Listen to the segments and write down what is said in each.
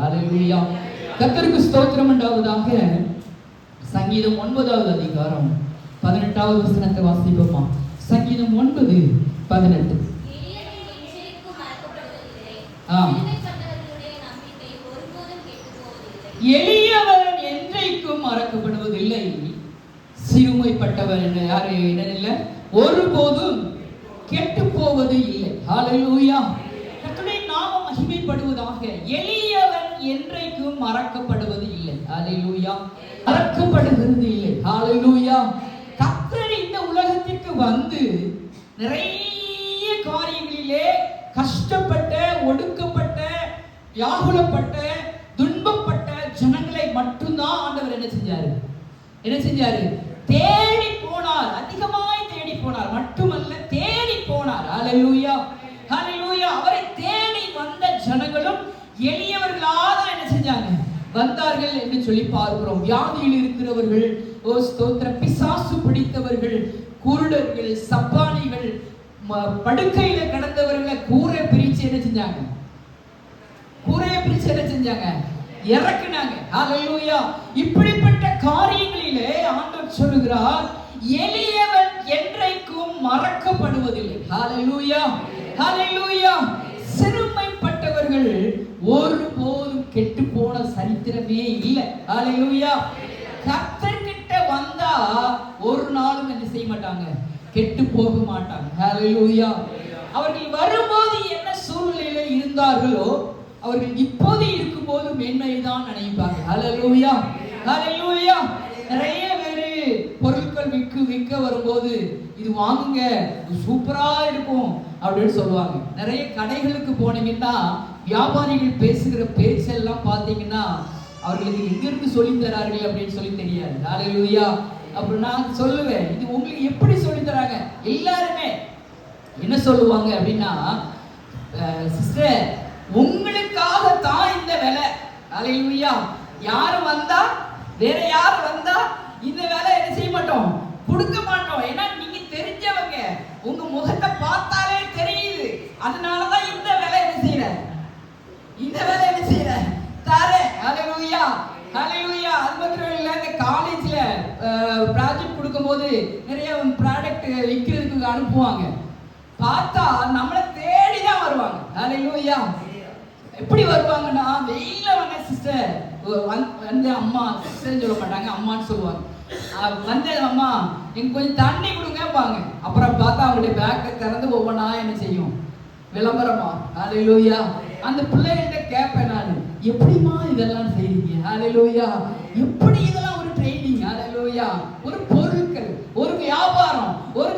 ஹல்லேலூயா. கர்த்தருக்கு ஸ்தோத்திரம் உண்டாவதாக. சங்கீதம் 9வது அதிகாரம் 18வது வசனத்தை வாசிப்போமா? சங்கீதம் 9:18. எளியவன் என்றைக்கும் மறக்கப்படுவதில்லை, சிறுமைப்பட்டவர் என்ன ஒருபோதும் கெட்டு போவது இல்லை. ஹல்லேலூயா. கர்த்தருடைய நாமம் மகிமைப்படுவதாக. எளியவன் என்றைக்கும் மறக்கப்படுவது இல்லை. ஹல்லேலூயா. மறக்கப்படுகிறது இல்லை. ஹல்லேலூயா. கர்த்தர் இந்த உலகத்திற்கு வந்து நிறைய காரியங்களிலே கஷ்டப்பட்ட, ஒடுக்கப்பட்ட, வியாகுலப்பட்ட, துன்பப்பட்ட ஜனங்களை மட்டும்தான் ஆண்டவர் என்ன செஞ்சாரு? தேடி போனார். அதிகமாய் தேடி போனார். மட்டுமல்ல, தேடி போனார். ஹல்லேலூயா. ஹல்லேலூயா. அவரை தேடி வந்த ஜனங்களும் எளியவர்களாக என்ன செஞ்சாங்க? வந்தார்கள் என்று சொல்லி பார்க்கிறோம். வியாதியில் இருக்கிறவர்கள், பிசாசு பிடித்தவர்கள், குருடர்கள், சப்பானிகள், படுக்கையில கிடந்தவர்களை கூரை பிரிச்சு என்ன செஞ்சாங்க? இறக்குனாங்க. ஹல்லேலூயா. இப்படிப்பட்ட காரியங்களிலே ஆண்டவர் சொல்லுகிறார், எளியவன் என்றைக்கும் மறக்கப்படுவதில்லை. ஹல்லேலூயா. ஹல்லேலூயா. சிறுமைப்பட்டவர்கள் ஒருபோதும் கெட்டு போன சரித்திரமே இல்லை. ஹல்லேலூயா. கர்த்தர்கிட்ட வந்தா ஒரு நாளும் என்ன செய்ய மாட்டாங்க? கெட்டு போக மாட்டாங்க. ஹல்லேலூயா. அவர்கள் வரும்போது என்ன சூழ்நிலையில இருந்தார்களோ அவர்கள் இப்போது இருக்கும்போது மேன்மைதான் நினைப்பாங்க. ஹல்லேலூயா. ஹல்லேலூயா. நிறைய பேரு பொருட்கள் விற்க வரும்போது இது வாங்குங்க, சூப்பரா இருக்கும் அப்படின்னு சொல்லுவாங்க. நிறைய கடைகளுக்கு போனீங்கன்னா வியாபாரிகள் பேசுகிற பேச்செல்லாம் பார்த்தீங்கன்னா அவர்களுக்கு எங்கிருந்து சொல்லி தரார்கள் அப்படின்னு சொல்லி தெரியாது. ஹல்லேலூயா. அப்புறம் நான் சொல்லுவேன், இது உங்களுக்கு எப்படி சொல்லி தராங்க? எல்லாருமே என்ன சொல்லுவாங்க அப்படின்னா, சிஸ்டர் உங்களுக்காக தான் இந்த வேலை. ஹல்லேலூயா. யாரும் வந்தா, வேற யாரும் வந்தா இந்த வேலை என்ன செய்ய மாட்டோம்? கொடுக்க மாட்டோம். ஏன்னா நீங்க தெரிஞ்சவங்க, உங்க முகத்தை பார்த்தாலே தெரியுது. அதனாலதான் இந்த வேலை என்ன செய்யற தாரே. ஹல்லேலூயா. ஹல்லேலூயா. அது மாத்திரம் இல்ல, இந்த காலேஜ்ல ப்ராஜெக்ட் கொடுக்கும்போது நிறைய ப்ராடக்ட் விற்கிறதுக்கு அனுப்புவாங்க. பார்த்தா நம்மளை தேடிதான் வருவாங்க. ஹல்லேலூயா. எப்படி வருவாங்கன்னா, வெயில வாங்க சிஸ்டர் வந்து அம்மா சிஸ்டர்ன்னு சொல்ல மாட்டாங்க, அம்மான்னு சொல்லுவாங்க. வந்து அம்மா எனக்கு கொஞ்சம் தண்ணி கொடுங்கப்பாங்க. அப்புறம் பார்த்தா அவங்களுடைய பேக்கை திறந்து ஒவ்வொன்றா என்ன செய்யும்? விளம்பரமா. ஹல்லேலூயா. அந்த பிள்ளைகிட்ட கேட்பேன் நான், எப்படிமா இதெல்லாம் செய்றீங்க? ஹல்லேலூயா. எப்படி இதெல்லாம் ஒரு ட்ரைனிங்? ஹல்லேலூயா. ஒரு பொருட்கள், ஒரு வியாபாரம், ஒரு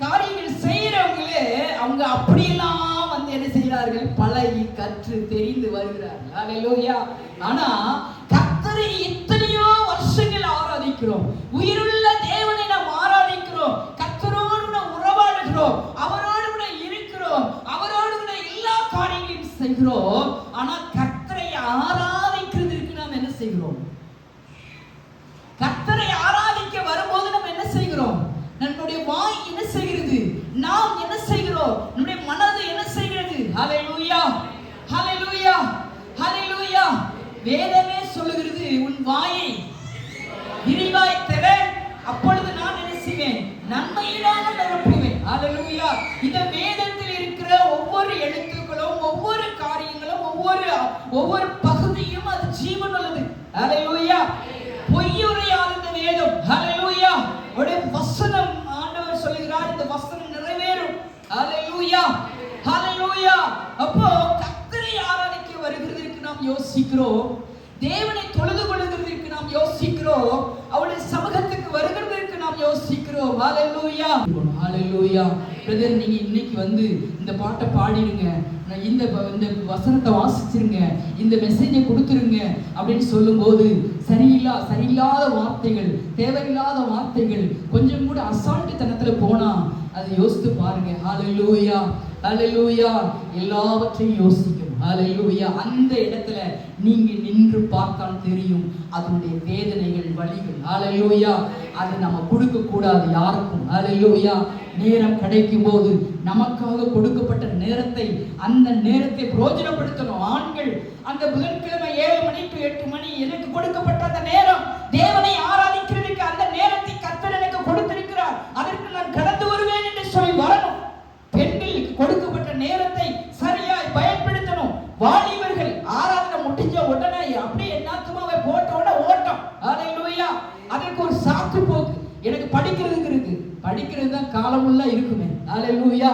காரியங்கள் செய்யறவங்களே அவங்க அப்படியெல்லாம் வந்து என்ன செய்கிறார்கள்? பழகி கற்று தெரிந்து வருகிறார்கள். ஹல்லேலூயா. ஆனா கர்த்தரை எத்தனையோ வருஷங்கள் ஆராதிக்கிறோம். உயிருள்ள தேவனை நாம் ஆராதிக்கிறோம். கர்த்தரோடு நாம் உறவாடுகிறோம். அவரோடு கூட இருக்கிறோம். அவரோடு கூட எல்லா காரியங்களையும் செய்கிறோம். ஆனா கர்த்தரை ஆராதிக்கிறதுக்கு நாம் என்ன செய்கிறோம்? கர்த்தரை ஆராதிக்க வரும்போது நம்ம என்ன செய்கிறோம்? நம்முடைய வாய் என்ன செய்கிறது? நாம் என்ன செய்கிறோம்? நம்முடைய மனது என்ன செய்கிறது? ஹல்லேலூயா. ஹல்லேலூயா. ஹல்லேலூயா. வேதமே சொல்லுகிறது, உன் வாயை விரிவாய் திற, அப்பொழுது நான் என்ன செய்வேன்? நன்மையினால நிரப்புவேன். ஹல்லேலூயா. இந்த வேதத்தில் இருக்கிற ஒவ்வொரு எழுத்துக்களும், ஒவ்வொரு காரியங்களும், ஒவ்வொரு பகுதியும் அது ஜீவன் உள்ளது. ஹல்லேலூயா. பொய்யுரையாத இந்த வேதம். ஹல்லேலூயா. உடைய வசனம், ஆண்டவர் சொல்லுகிறார், இந்த வசனம் நிறைவேறும். ஹல்லேலூயா. ஹல்லேலூயா. அப்போ கர்த்தரை ஆராதிக்க வருகிறதற்கு நாம் யோசிக்கிறோம். தேவனை தொழுது கொள்கிறதற்கு நாம் யோசிக்கிறோம். அவருடைய சமூகத்துக்கு வருகிறதற்கு நாம் யோசிக்கிறோம். ஹல்லேலூயா. ஹல்லேலூயா. பிரதர், நீங்க இன்னைக்கு வந்து இந்த பாட்டை பாடிடுங்க, இந்த வசனத்தை வாசிச்சிருங்க, இந்த மெசேஜை கொடுத்துருங்க அப்படின்னு சொல்லும்போது சரியில்லாத வார்த்தைகள், தேவையில்லாத வார்த்தைகள், கொஞ்சம் கூட அசால்ட்டுத்தனத்துல போனா அதை யோசித்து பாருங்க. ஹல்லேலூயா. ஹல்லேலூயா. எல்லாவற்றையும் யோசிக்கும். ஹல்லேலூயா. அந்த இடத்துல நீங்க நின்று பார்த்தால் தெரியும் அதனுடைய வேதனைகள், வலிகள். ஹல்லேலூயா. அது நம்ம கொடுக்க கூடாது யாருக்கும். ஹல்லேலூயா. நேரம் கிடைக்கும் போது நமக்காக கொடுக்கப்பட்ட நேரத்தை, அந்த நேரத்தை பிரயோஜனப்படுத்தணும். ஆண்கள் அந்த புதன்கிழமை 7 மணி to 8 மணி எனக்கு கொடுக்கப்பட்ட அந்த நேரம், தேவனை ஆராதிக்கிறதுக்கு அந்த நேரத்தை கர்த்தர் எனக்கு கொடுத்திருக்கிறார், அதற்கு நான் கடந்து வருவேன் என்று சொல்லி வரணும். பெண்களுக்கு கொடுக்கப்பட்ட நேரத்தை சரியாய் பயன்படுத்தணும். வாலிபர்கள் ஆராதனை முடிஞ்ச உடனே அப்படியே என்னாத்துமாவை போட்ட உடனே ஓட்டம். ஹல்லேலூயா. அதற்கு ஒரு சாக்கு போக்கு, எனக்கு படிக்கிறதுக்கு இருக்கு, படிக்கிறது தான் காலமுள்ள இருக்குமே. ஹல்லேலூயா,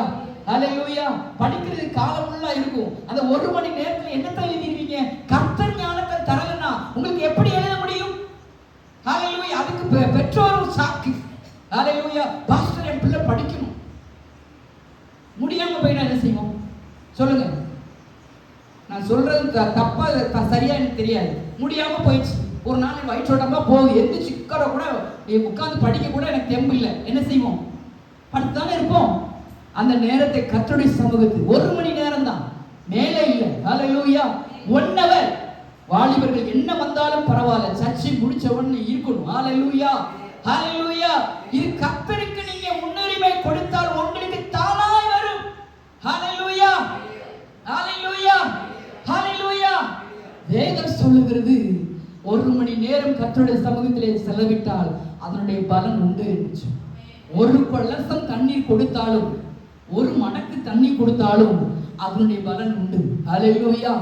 ஹல்லேலூயா. படிக்கிறது காலமுள்ள இருக்கும். அந்த 1 மணி நேரத்துல என்னத்தை எழுதிருவீங்க? கர்த்தர் ஞானத்தை தரலன்னா உங்களுக்கு எப்படி எழுத முடியும்? ஹல்லேலூயா. அதுக்கு பெற்றோரும் சாக்கு. ஹல்லேலூயா. பாஸ்டர் என் பிள்ளை படிக்கணும், முடியாம போயிட்டா என்ன செய்வோம் சொல்லுங்க? நான் சொல்றது தப்பா சரியா எனக்கு தெரியாது. முடியாம போயிடுச்சு, ஒரு நாள் வயிற்றோட்டமா போகுது, எந்திரிச்சு உட்கார கூட உட்கார்ந்து படிக்க கூட எனக்கு தெம்பு இல்லை, என்ன செய்வோம்? படுத்தானே இருப்போம். அந்த நேரத்தை கர்த்தருடைய சமூகத்தில் 1 மணி நேரம் தான், மேலே இல்லை. ஹல்லேலூயா. 1 hour. வாலிபர்கள் என்ன வந்தாலும் பரவாயில்ல, சர்ச்சை முடிச்ச உடனே இருக்கணும். ஹல்லேலூயா, ஹல்லேலூயா. இது கர்த்தருக்கு நீங்க முன்னுரிமை கொடுத்தால் உங்களுக்கு தானாய் வரும். ஹல்லேலூயா, ஹல்லேலூயா, ஹல்லேலூயா. வேதம் சொல்லுகிறது 1 மணி நேரம் கர்த்தருடைய சமூகத்திலே செலவிட்டால் அதனுடைய பலன் உண்டு என்று. 1 கலசம் தண்ணீர் கொடுத்தாலும், 1 மடக்கு தண்ணி கொடுத்தாலும் அதனுடைய பலன் உண்டு. ஹல்லேலூயா.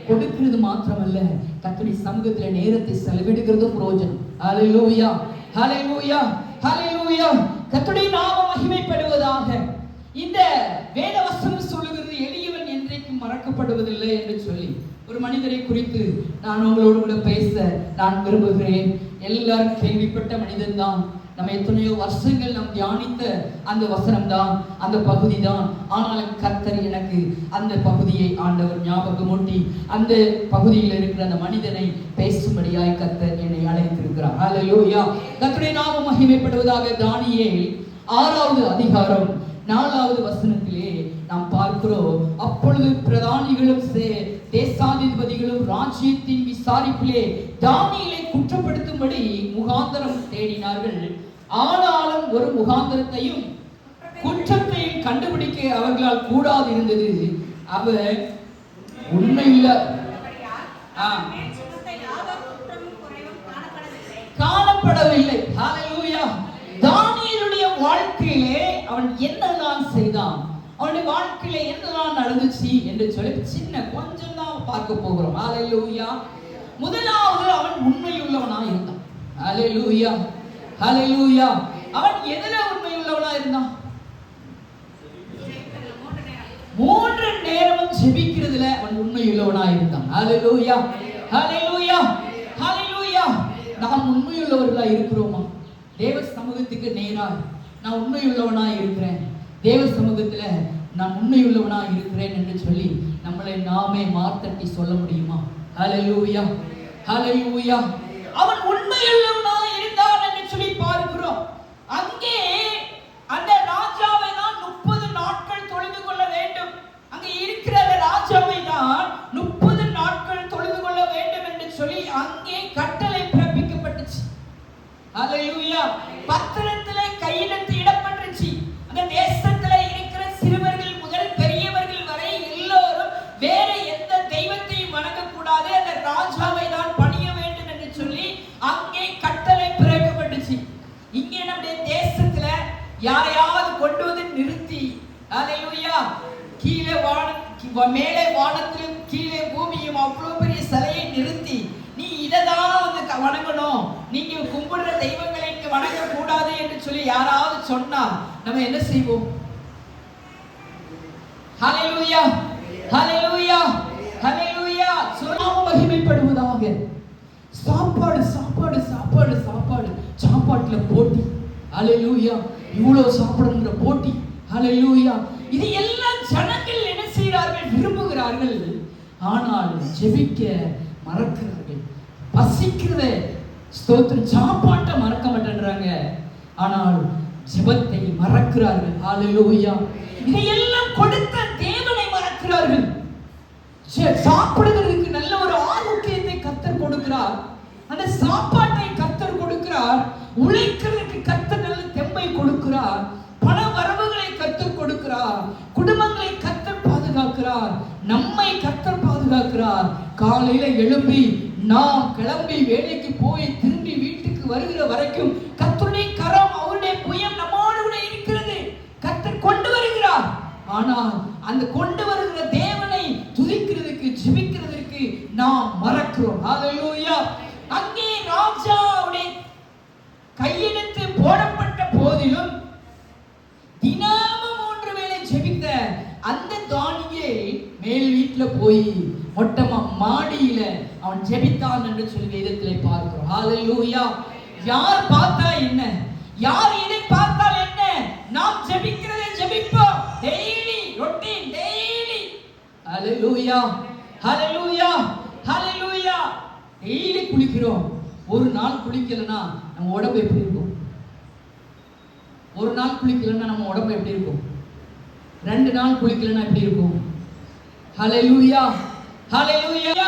கொடுக்கிறது மாத்திரமல்ல, கர்த்தருடைய சமூகத்திலே நேரத்தை செலவிடுகிறதும் பிரயோஜனம். ஹல்லேலூயா, ஹல்லேலூயா, ஹல்லேலூயா. கர்த்தருடைய நாமம் மகிமைப்படுவதாக. இந்த வேத வசனம் சொல்லுகிறது, எளியவன் என்றைக்கும் மறக்கப்படுவதில்லை என்று சொல்லி ஒரு மனிதரை குறித்து நான் உங்களோடு கூட பேச நான் விரும்புகிறேன். எல்லாரும் கேள்விப்பட்ட மனிதன் தான். நம்ம எத்தனையோ வருஷங்கள் நாம் தியானித்த அந்த வசனம் தான், அந்த பகுதி தான். ஆனாலும் கர்த்தர் எனக்கு அந்த பகுதியை ஆண்டவர் ஞாபகமூட்டி அந்த பகுதியில் இருக்கிற அந்த மனிதனை பேசும்படியாய் கர்த்தர் என்னை அழைத்திருக்கிறார். ஹல்லேலூயா. கர்த்தருடைய நாமம் மகிமைப்படுவதாக. தானியேல் 6வது அதிகாரம் 4வது வசனத்திலே நாம் பார்க்கிறோம். அப்பொழுது பிரதானிகளும் தேசாதிபதிகளும் ராஜ்யத்தின் விசாரிப்பிலே தானியேலை குற்றப்படுத்தும்படி முகாந்தரம் தேடினார்கள். ஆனாலும் ஒரு முகாந்தரத்தையும் குற்றத்தையும் கண்டுபிடிக்க அவர்களால் கூடாது இருந்தது. அவர் உண்மையுள்ள காணப்படவில்லை. ஹல்லேலூயா. தானியேலுடைய வாழ்க்கையிலே அவன் என்னெல்லாம் செய்தான், அவனுடைய வாழ்க்கையில என்னெல்லாம் நடந்துச்சு என்று சொல்லி சின்ன கொஞ்சம் தான் பார்க்க போகிறோம். ஹல்லேலூயா. முதலாவது அவன் உண்மையுள்ளவனா இருந்தான். ஹல்லேலூயா, ஹல்லேலூயா. அவன் எதில உண்மையுள்ளவனா இருந்தான்? 3 நேரமும் ஜெபிக்கிறதுல அவன் உண்மையுள்ளவனா இருந்தான். ஹல்லேலூயா, ஹல்லேலூயா, ஹல்லேலூயா. நாம் உண்மையுள்ளவர்களா இருக்கிறோமா? தேவ சமூகத்துக்கு நேராக நான் உண்மையுள்ளவனா இருக்கிறேன், தேவ சமூகத்துல நான் உண்மையுள்ளவனா இருக்கிறேன் என்று சொல்லி நம்மளை நாமே மார்த்தட்டி சொல்ல முடியுமா? ஹல்லேலூயா, ஹல்லேலூயா. அவன் உண்மையுள்ளவனா இருந்தான் என்று சொல்லி பார்க்கிறோம். அங்கே அந்த ராஜாவை தான் 30 நாட்கள் தொழுது கொள்ள வேண்டும். அங்கே இருக்கிற அந்த ராஜாவை தான் 30 நாட்கள் தொழுது கொள்ள வேண்டும் என்று சொல்லி அங்கே கட்டளை பிறப்பிக்கப்பட்டுச்சு. ஹல்லேலூயா. பத்திரத்திலே கையெழுத்து இடப்பட்டுச்சு. அந்த தேசத்துல இருக்கிற சிறுவர்கள் முதல் பெரியவர்கள் வரை எல்லோரும் வேற எந்த தெய்வத்தையும் வணங்கக்கூடாது, அந்த ராஜாவை தான் பணிய வேண்டும் என்று சொல்லி அங்கே கட்டளை பிறப்பிக்கப்பட்டுச்சு. இங்கே நம்முடைய தேசத்துல யாரையாவது கொண்டு வந்து நிறுத்தி, ஹல்லேலூயா, கீழே மேலே வானத்திலும் கீழே பூமியும் அவ்வளவு பெரிய சிலையை நிறுத்தி நீ இததான் வந்து வணங்கணும், நீங்க கும்பிடுற தெய்வங்களை இங்க வணங்க கூடாது என்று சொல்லி யாராவது சொன்னா நம்ம என்ன செய்வோம்? ஹல்லேலூயா, ஹல்லேலூயா, ஹல்லேலூயா. நாமம் மகிமைப்படுவதாக. சாப்பாடு சாப்பாடு சாப்பாடு சாப்பாடு, சாப்பாட்டுல போட்டி. ஹல்லேலூயா. இவ்வளவு சாப்பிடுங்கிற போட்டி. ஹல்லேலூயா. இது எல்லாம் ஜனங்கள் என்ன செய்கிறார்கள்? விரும்புகிறார்கள். ஆனால் ஜெபிக்க மறக்கிறார்கள். பசிக்கிறத ஸ்தோத்திரம், சாப்பாட்டை மறக்க மாட்டேன்றாங்க, ஆனால் ஜெபத்தை மறக்கிறார்கள். ஹல்லேலூயா. இதையெல்லாம் கொடுத்த தேவனை மறக்கிறார்கள். சாப்பிடுவதற்கு நல்ல ஒரு ஆரோக்கியத்தை கர்த்தர் கொடுக்கிறார், அந்த சாப்பாட்டை கர்த்தர் கொடுக்கிறார். உழைக்கிறதுக்கு கர்த்தர் நல்ல தெம்பை கொடுக்கிறார். பண வரவுகளை நம்மை கர்த்தர் பாதுகாக்கிறார். காலையில எழும்பி நாம் கிளம்பி வேலைக்கு போய் திரும்பி வீட்டுக்கு வருகிற வரைக்கும் கர்த்தருடைய கரம், அவருடைய புயம் நம்மோடு கூட இருக்கிறது. கர்த்தர் கொண்டு வருகிறார். ஆனால் அந்த கொண்டு வருகிற தேவனை துதிக்கிறதுக்கு, ஜெபிக்கிறதுக்கு நாம் மறக்கிறோம். ஹalleluya. அங்கே ராஜாவுடைய கையெழுத்து போடப்பட்ட போதிலும் தினமும் 3 வேளை ஜெபித்த அந்த தானியேல் மேல் வீட்டுல போய் மொட்டமா மாடியில அவன் ஜெபித்தான் என்று சொல்லி வேதத்திலே பார்க்கிறோம். ஹalleluya. யார் பார்த்தா என்ன, யார் எதை பார்த்தால் என்ன, நாம் ஜெபிக்கிறதை ஜெபிப்போம். Daily routine, daily. Hallelujah, hallelujah, hallelujah. Daily குளிக்கிறோம். ஒரு நாள் குளிக்கலனா நம்ம உடம்பு எப்படி இருக்கும்? ஒரு நாள் குளிக்கலனா நம்ம உடம்பு எப்படி இருக்கும்? 2 நாள் குளிக்கலனா எப்படி இருக்கும்? ஹalleluya, ஹalleluya.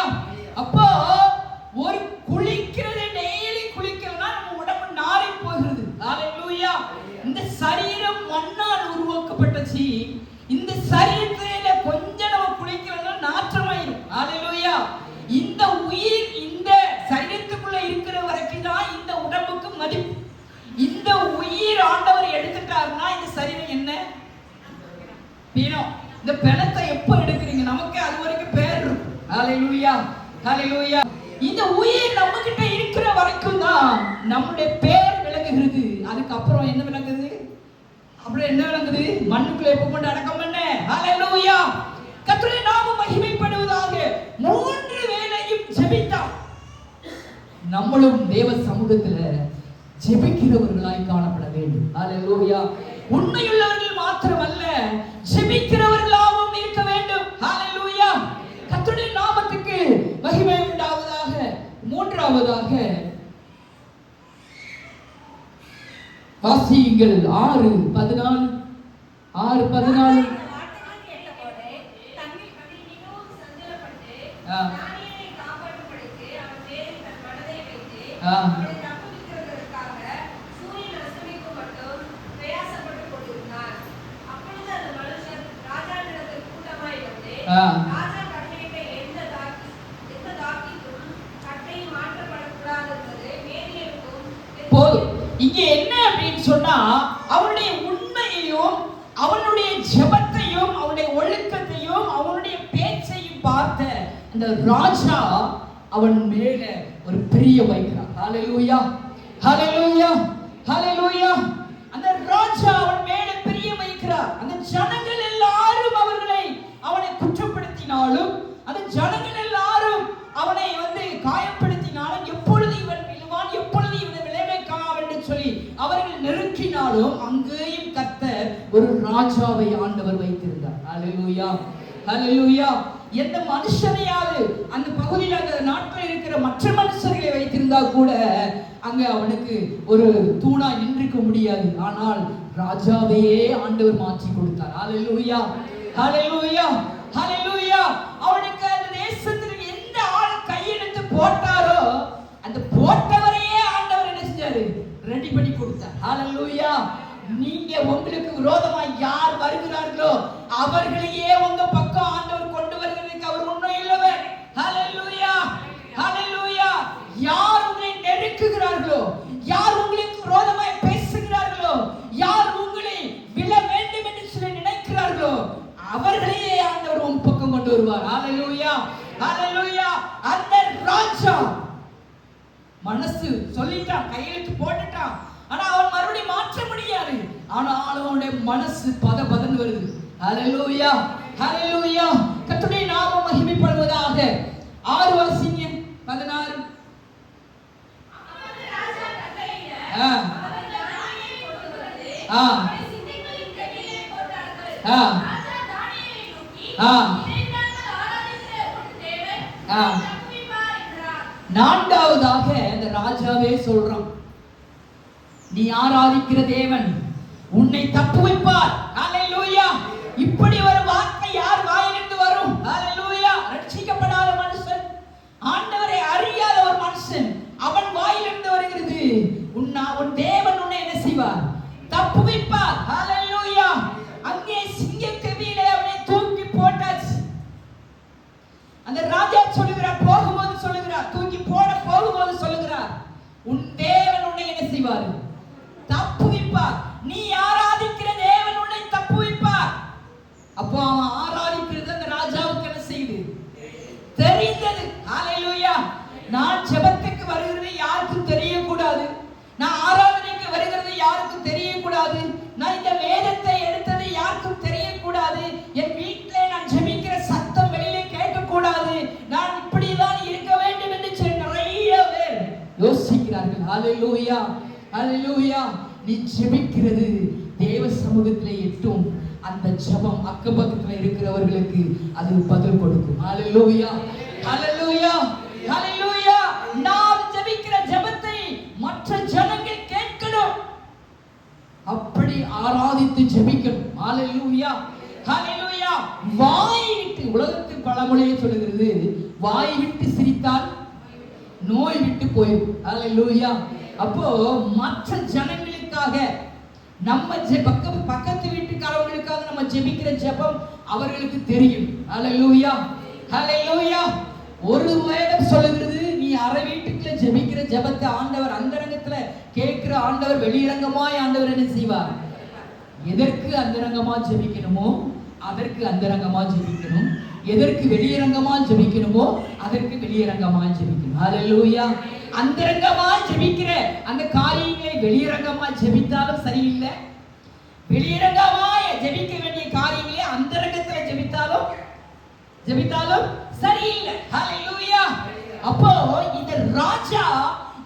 அப்போ ஒரு குளிக்கிறது, டெய்லி குளிக்கலனா நம்ம உடம்பு நாறி போகிறது. ஹalleluya. இந்த சரீரம் மண்ணால் உருவாக்கப்பட்டது. இந்த சரீரத்தில கொஞ்சம் நம்ம குளிக்கலனா நாற்றமாயிரும். ஹalleluya. இந்த உயிர் இந்த சரீரத்துக்குள்ள இருக்கிற வரைக்கும் தான் இந்த உடம்புக்கு மதிப்பு. இந்த உயிர் ஆண்டவர் எடுத்துட்டாருன்னா இந்த சரீரம் என்ன பீனம். இந்த பிணத்தை எப்ப எடுக்கிறீங்க, நமக்கு அது வரைக்கும் பேர் இருக்கும். ஹalleluya, ஹalleluya. இந்த உயிர் நம்ம கிட்ட இருக்கிற வரைக்கும் தான் நம்முடைய பேர் விளங்குகிறது. அதுக்கப்புறம் என்ன விளங்குது? அப்புறம் என்ன விளங்குது? மண்ணுக்குள்ள எப்ப கொண்டு அடக்கம் பண்ண. ஹalleluya. கர்த்தருடைய நாமம் மகிமைப்படுவதாக. 3 வேளையும் ஜெபித்தார். நம்மளும் தேவ சமூகத்துல ஜெபிக்கிறவர்களாய் காணப்பட வேண்டும். ஹalleluya. உண்மையுள்ளவர்கள் மாத்திரமல்ல, ஜெபிக்கிறவர்களாகவும் இருக்க வேண்டும். ஹalleluya. கர்த்தருடைய நாமத்துக்கு மகிமை உண்டாவதாக. 3ஆவதாக வாசியுங்கள் 6:14. 6:14. இங்க என்ன அப்படின்னு சொன்னா, அவனுடைய உண்மையையும் அவனுடைய ஜெபத்தையும் அவனுடைய ஒழுக்கத்தையும் அவனுடைய பேச்சையும் பார்த்த அந்த ராஜா அவன் மேல ஒரு பிரிய வைக்கிறான். ஹalleluya, ஹalleluya, ஹalleluya. அந்த ராஜா அவன் மேல பிரிய வைக்கிறார். அந்த ஜனங்கள் எல்லாரும் அவனை குற்றப்படுத்தினாலும், அந்த ஜனங்கள் எல்லாரும் அவனை காயப்படுத்தினாலும், எப்பொழுது இவன் விழுவான், எப்பொழுது இவனை விளைவிக்கலாம் என்று சொல்லி அவர்கள் நெருக்கினாலும் அங்கேயும் கர்த்தர் ஒரு ராஜாவை ஆண்டவர் வைத்திருந்தார். ஹalleluya, ஹalleluya. எந்த மனுஷனையாவது அந்த பகுதியில் அந்த நாட்டில் இருக்கிற மற்ற மனுஷர்களை வைத்திருந்தா கூட அங்க அவனுக்கு ஒரு தூணா நின்றுக்க முடியாது. ஆனால் ராஜாவையே ஆண்டவர் மாற்றி கொடுத்தார். ஹalleluya, ஹalleluya, ஹalleluya. அவனுக்கு அந்த தேசத்தில் எந்த ஆள் கையெழுத்து போட்டாரோ அந்த போட்டவரையே ஆண்டவர் என்ன செஞ்சாரு? ரெடி பண்ணி கொடுத்தார். ஹalleluya. நீங்க உங்களுக்கு விரோதமா யார் வருகிறார்களோ அவர்களையே உங்க பக்கம் ஆண்டவர் கொண்டு வருகிறதுக்கு அவர் உண்மையுள்ளவர். ஹalleluya, ஹalleluya. யார் உங்களை நெருக்குகிறார்களோ, யார் உங்களுக்கு விரோதமாய் பேசுகிறார்களோ, யார் உங்களை விழ வேண்டும் என்று சொல்லி நினைக்கிறார்களோ அவர்களையே ஆண்டவர் உங்க பக்கம் கொண்டு வருவார். ஹalleluya, ஹalleluya. அந்த ராஜா மனசு சொல்லிட்டான், கையெழுத்து போட்டுட்டான். ஆனா அவன் மறுபடியும் மாற்ற முடியாது. ஆனாலும் அவனுடைய மனசு பதபதன்னு வருது. ஹalleluya, ஹalleluya. கர்த்தருடைய நாமம் மகிமைப்படுவதாக. 6 வாசிங்க 16. அப்பொழுது ராஜா கட்டளையிட அவர்கள் தானியேலை கொண்டு வந்து அவனை சிங்கங்களின் கெபியிலே போட்டார்கள். ராஜா தானியேலை நோக்கி, இறைவனாக ஆராதிக்கிற உன் தேவன் தப்புவிப்பார் என்றார். 4ஆவதாக அந்த ராஜாவே சொல்றான், நீ ஆராதிக்கிற தேவன் உன்னை தப்புவிப்பார். ஹalleluya. இப்படி ஒரு வார்த்தை யார் வாயிலிருந்து வரும்? ஹalleluya. ரட்சிக்கப்படாத மனுஷன், ஆண்டவரை அறியாத ஒரு மனுஷன், அவன் வாயிலிருந்து வருகிறது, உன் தேவன் உன்னை என்ன செய்வார்? தப்புவிப்பார். ஹalleluya. அங்கே சிங்க கெபியிலே அவனை தூக்கி போட்டாச்சு. உன் தேவன் உன்னை என்ன செய்வார்? தப்புவிப்பார். நீ ஆராதிக்கிற தேவன் உன்னை தப்புவிப்பார். அப்போ அவன் ஆராதிக்கிறது அந்த ராஜாவுக்கு என்ன செய்யுது? தெரிந்தது. ஹalleluya. நான் ஜெபத்துக்கு வருகிறது யாருக்கும் தெரியக்கூடாது. நான் ஆராதனைக்கு வருகிறது யாருக்கும் தெரியக்கூடாது. நான் இந்த வேதத்தை எடுத்தது யாருக்கும் தெரியக்கூடாது. என் வீட்டிலே நான் ஜெபிக்கிற சத்தம் வெளியிலே கேட்கக்கூடாது. நான் இப்படிதான் இருக்க வேண்டும் என்று நிறைய பேர் யோசிக்கிறார்கள். ஹalleluya, ஹalleluya. நீ ஜெபிக்கிறது தேவ சமூகத்திலே எட்டும். அந்த ஜெபம் அக்கபக்கத்தில் இருக்கிறவர்களுக்கு அது பதில் கொடுக்கும். ஹalleluya, ஹalleluya, ஹalleluya. நாம் ஜெபிக்கிற ஜெபத்தை மற்ற ஜனங்கள் கேட்கணும். அப்படி ஆராதித்து ஜெபிக்கணும். ஹalleluya, ஹalleluya. வாய் விட்டு, உலகத்தின் பழமொழியை சொல்லுகிறது, வாய் விட்டு சிரித்தால் நோய் விட்டு போயிடும். ஹalleluya. அப்போ மற்ற ஜனங்களுக்காக நம்ம பக்கத்து வீட்டுக்காரர்களுக்காக நம்ம ஜெபிக்கிற ஜெபம் அவர்களுக்கு தெரியும். ஹalleluya, ஹalleluya. ஒரு வேதம் சொல்லுகிறது, நீ அரை வீட்டுக்குள்ள ஜெபிக்கிற ஜெபத்தை ஆண்டவர் அந்தரங்கத்துல கேட்கிற ஆண்டவர் வெளியரங்கமாய் ஆண்டவர் என்ன செய்வார்? எதற்கு அந்தரங்கமா ஜெபிக்கணுமோ அதற்கு அந்தரங்கமா ஜெபிக்கணும். எதற்கு வெளியரங்கமா ஜெபிக்கணுமோ அதற்கு வெளியரங்கமா ஜெபிக்கணும். ஹalleluya. அந்தரங்கமா ஜெபிக்கிற அந்த காரியங்களை வெளியரங்கமா ஜெபித்தாலும் சரியில்லை. வெளியரங்கமா ஜெபிக்க வேண்டிய காரியங்களை அந்தரங்கத்துல ஜெபித்தாலும் சரியில்லை. ஹalleluya. அப்போ இந்த ராஜா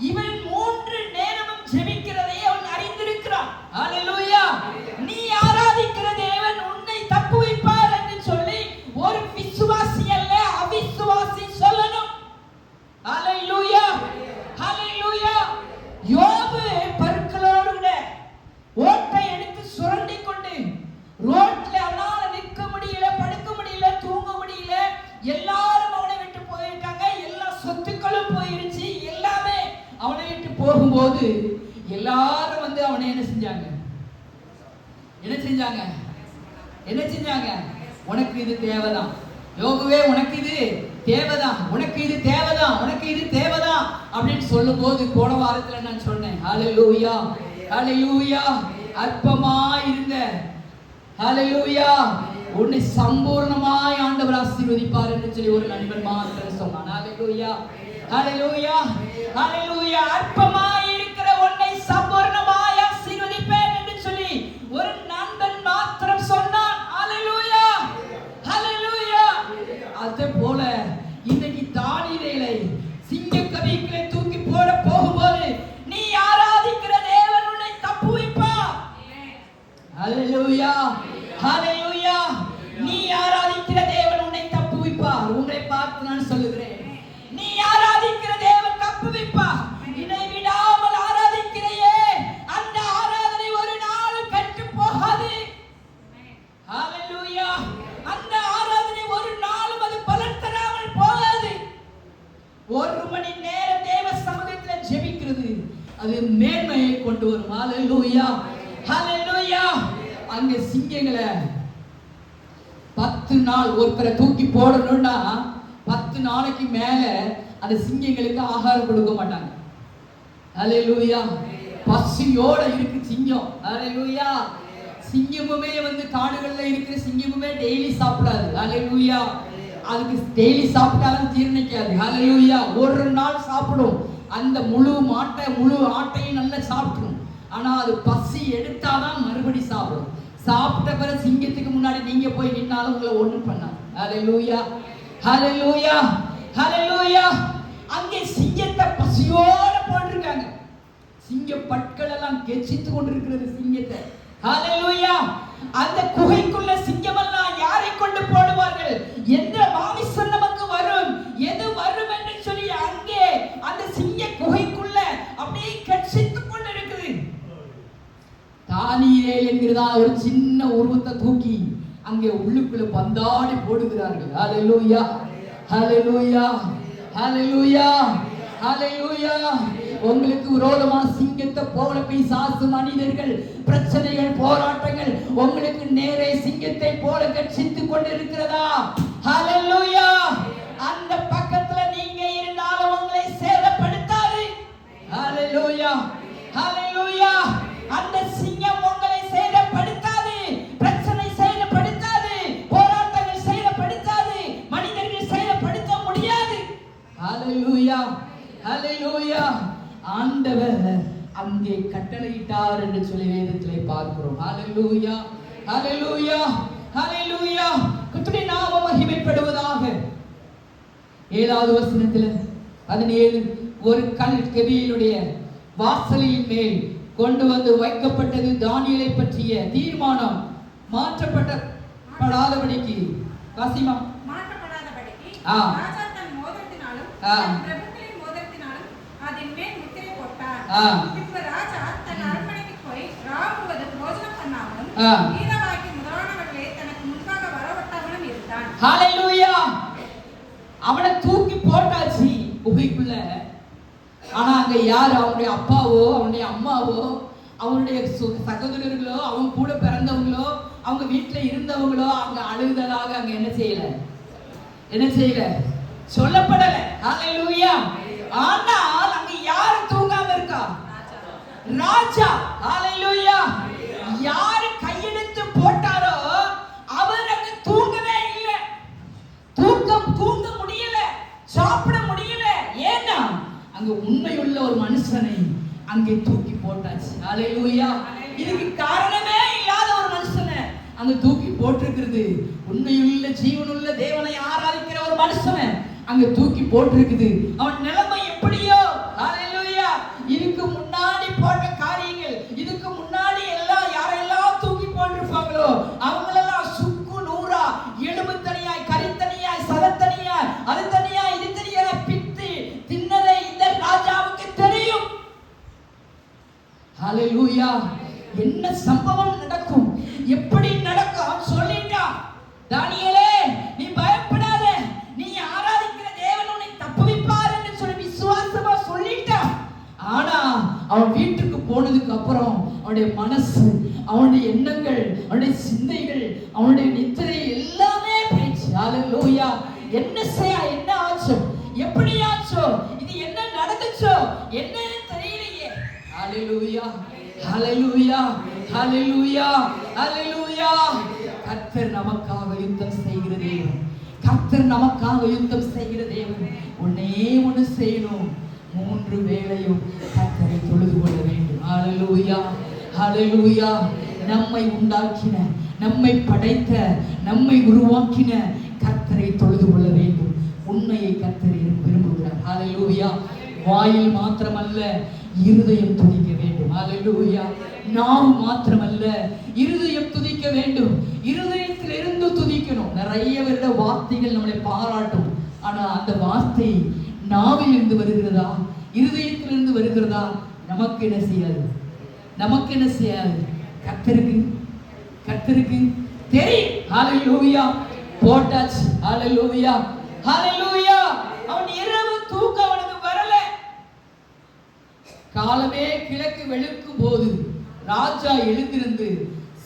இவன் 3 நேரமும் ஜெபிக்கிறதை அவன் அறிந்திருக்கிறான். ஹalleluya. நீ ஆராதிக்கிற தேவன் உன்னை தப்புவிப்பார் என்று சொல்லி ஒரு விசுவாசி அல்ல அவிசுவாசி சொல்லணும். ஹalleluya, ஹalleluya. யோபு பற்களோடு ஓட்டை எடுத்து சுரண்டி கொண்டு ரோட்ல அவனால நிற்க முடியல, படுக்க முடியல, தூங்க முடியல. எல்லாரும் அவனை விட்டு போயிருக்காங்க. எல்லா சொத்துக்களும் போயிருச்சு. எல்லாமே அவனை விட்டு போகும்போது எல்லாரும் வந்து அவனை என்ன செஞ்சாங்க? உனக்கு இது தேவைதான் யோகுவே, உனக்கு இது தேவைதான், உனக்கு இது தேவைதான், உனக்கு இது தேவைதான் அப்படின்னு சொல்லும் போது போன வாரத்துல நான் சொன்னேன், ஹalleluya, ஹalleluya. அற்பமா இருந்த ஹalleluya உன்னை சம்பூர்ணமாய் ஆண்டவர் ஆசீர்வதிப்பார் என்று சொல்லி ஒரு நண்பன் மாத்திரம் சொன்னான். ஹalleluya, ஹalleluya, ஹalleluya. அற்பமாய் இருக்கிற உன்னை சம்பூர்ணமாய் ஆசீர்வதிப்பேன் என்று சொல்லி ஒரு நண்பன் மாத்திரம் சொன்னான். ஹalleluya, ஹalleluya. அதே போல இன்னைக்கு தானியேலை சிங்கக்கவிகளை தூக்கி போட போகும்போது நீ ஆராதிக்கிற தேவன் உன்னை தப்புவிப்பார். ஹalleluya, ஹalleluya. நீ ஆராதிக்கிற தேவன் உன்னை தப்புவிப்பார். உங்களை பார்த்து நான் சொல்லுகிறேன், நீ ஆராதிக்கிற தேவன் தப்புவிப்பார். இதை விடாமல் ஆராதிக்கிறையே, அந்த ஆராதனை ஒரு நாளும் கெட்டு போகாது. ஹalleluya. அந்த ஆராதனை ஒரு நாளும் அது பலன் தராமல் போகாது. 1 மணி நேரம் தேவ சமூகத்தில் ஜெபிக்கிறது அது மேன்மையை கொண்டு வரும். ஹalleluya, ஹalleluya. அங்க சிங்கங்களை 10 நாள் ஒருத்தரை தூக்கி போடணும்னா 10 நாளைக்கு மேல அந்த சிங்கங்களுக்கு ஆகாரம் கொடுக்க மாட்டாங்க. ஹalleluya. பசியோட இருக்கு சிங்கம். ஹalleluya. சிங்கமுமே வந்து காடுகள்ல இருக்கிற சிங்கமுமே டெய்லி சாப்பிடாது. ஹalleluya. அதுக்கு டெய்லி சாப்பிட்டாலும் ஜீரணிக்காது. ஹalleluya. ஒரு நாள் சாப்பிடும். அந்த முழு ஆட்டையும் நல்லா சாப்பிடும். ஆனா அது பசி எடுத்தாதான் மறுபடி சாப்பிடும். சாப்பிட்ட பிறகு சிங்கத்துக்கு முன்னாடி நீங்க போய் நின்னாலும் உங்களை ஒண்ணும் பண்ணாது. ஹalleluya, ஹalleluya, ஹalleluya. அங்கே சிங்கத்தை பசியோட போட்டிருக்காங்க. சிங்க பற்கள் எல்லாம் கெச்சித்து கொண்டிருக்கிறது சிங்கத்தை. ஹalleluya. அந்த குகைக்குள்ள சிங்கம் எல்லாம் யாரை கொண்டு போடுவார்கள்? எந்த மாமிசம் நமக்கு வரும், எது வரும் என்று சொல்லி அங்கே அந்த சிங்க குகைக்குள்ள அப்படியே கெச்சித்து கொண்டிருக்குது. தானியேல் என்கிறதா ஒரு சின்ன உருவத்தை தூக்கி அங்கே உள்ளுக்குள்ள பந்தாடி போடுகிறார்கள். ஹalleluya, ஹalleluya, ஹalleluya, ஹalleluya. உங்களுக்கு விரோதமான சிங்கத்தை போல பிசாசு மனிதர்கள் பிரச்சனைகள் போராட்டங்கள் உங்களுக்கு நேரே சிங்கத்தை போல கட்சித்து கொண்டிருக்கிறதா? ஹalleluya. அந்த பக்கத்துல நீங்க இருந்தாலும் உங்களை சேதப்படுத்தாது. ஹalleluya. ஹalleluya ஹalleluya. ஆண்டவர் அங்கே கட்டளையிட்டார் என்று சொல்லி வேதத்திலே பார்க்கிறோம். ஹalleluya ஹalleluya ஹalleluya. கர்த்தருடைய நாமம் மகிமைப்படுவதாக. 7வது வசனத்தில் 17 ஒரு கல் கெபியினுடைய வாசலின் மேல் கொண்டு வந்து வைக்கப்பட்டது. தானியேலை பற்றிய தீர்மானம் மாற்றப்படாதபடிக்கு வாசிமா மாற்றப்படாதபடிக்கு ராஜா தன் மோதிரத்தினாலும் தன் பிரபுக்களின் மோதிரத்தினாலும் அதன் மேல் முத்திரை போட்டார். பின்பு ராஜா தன் அரண்மனைக்கு போய் ராவு முழுவதும் போஜனம் பண்ணாமலும் நீதவாக்கி முதலானவர்களை தனக்கு முன்பாக வரவட்டாமலும் இருந்தான். ஹalleluya. அவனை தூக்கி போட்டாச்சு குகைக்குள்ள. ஆனா அங்க யார்? அவனுடைய அப்பாவோ அவனுடைய அம்மாவோ அவனுடைய சகோதரர்களோ அவன் கூட பிறந்தவங்களோ அவங்க வீட்டுல இருந்தவங்களோ அங்க அழுதலாக அங்க என்ன செய்யல சொல்லப்படல. ஹalleluya. ஆனால் அங்க யாரு தூங்காம இருக்கா? ராஜா. ஹalleluya. யாரு கையெடுத்து போட்டாரோ அவர் அங்க தூங்கவே இல்லை. தூங்க முடியல, சாப்பிட முடியல. ஏன்னா அங்க உண்மையுள்ள ஒரு மனுஷனை அங்கே தூக்கி போட்டாச்சு. ஹalleluya. இதுக்கு காரணமே இல்லாத ஒரு மனுஷனை அங்க தூக்கி போட்டிருக்கிறது. உண்மையுள்ள ஜீவனுள்ள தேவனை ஆராதிக்கிற ஒரு மனுஷனை அங்க தூக்கி போட்டிருக்குது. அவன் நிலைமை எப்படியோ ஹalleluya. இதுக்கு முன்னாடி போட்ட காரியங்கள், இதுக்கு முன்னாடி எல்லாம் யாரெல்லாம் தூக்கி போட்டிருப்பாங்களோ அவங்களெல்லாம் சுக்கு நூறா, எலும்பு தனியாய், கறி தனியாய், சத தனியாய், அது தனியாய், இது தனியாய் பித்து தின்னதை இந்த ராஜாவுக்கு தெரியும். ஹalleluya. என்ன சம்பவம் நடக்கும், எப்படி நடக்கும் அவன் சொல்லிட்டான். தானியேலே நீ பயப்படாத, நீ ஆராதிக்கிற தேவன் உன்னை தப்புவிப்பார் என்று சொல்லி விசுவாசமா சொல்லிட்டான். ஆனா அவன் வீட்டுக்கு போனதுக்கு அப்புறம் அவனுடைய மனசு, அவனுடைய எண்ணங்கள், அவனுடைய சிந்தைகள், அவனுடைய நித்திரை எல்லாமே போயிடுச்சு. ஹalleluya. என்ன ஆச்சோ, எப்படி ஆச்சோ, இது என்ன நடந்துச்சோ என்னன்னு தெரியலையே. ஹalleluya ஹalleluya ஹalleluya ஹalleluya. கர்த்தர் நமக்காக யுத்தம் செய்கிற தேவன், கர்த்தர் நமக்காக யுத்தம் செய்கிற தேவன். ஒண்ணு செய்யணும், 3 வேளையும் கர்த்தரை தொழுது கொள்ள வேண்டும். ஹalleluya ஹalleluya. நம்மை உண்டாக்கின, நம்மை படைத்த, நம்மை உருவாக்கின கர்த்தரை தொழுது கொள்ள வேண்டும். உண்மையை கர்த்தர் விரும்புகிறார். ஹalleluya. வாயில் மாத்திரமல்ல, இருதயம் துதிக்க வேண்டும். ஹalleluya. நாவு மாத்திரமல்ல, இருதயம் துதிக்க வேண்டும். இருதயத்திலிருந்து துதிக்கணும். நிறைய பேருடைய வார்த்தைகள் நம்மளை பாராட்டும். ஆனா அந்த வார்த்தை நாவிலிருந்து வருகிறதா, இருதயத்திலிருந்து வருகிறதா? நமக்கு என்ன செய்யாது, கர்த்தருக்கு தெரியும். ஹalleluya. போட்டாச்சு. ஹalleluya ஹalleluya. அவன் இரவு தூக்கம் அவனுக்கு வரல. காலமே கிழக்கு வெளுக்கும் போது ராஜா எழுந்திருந்து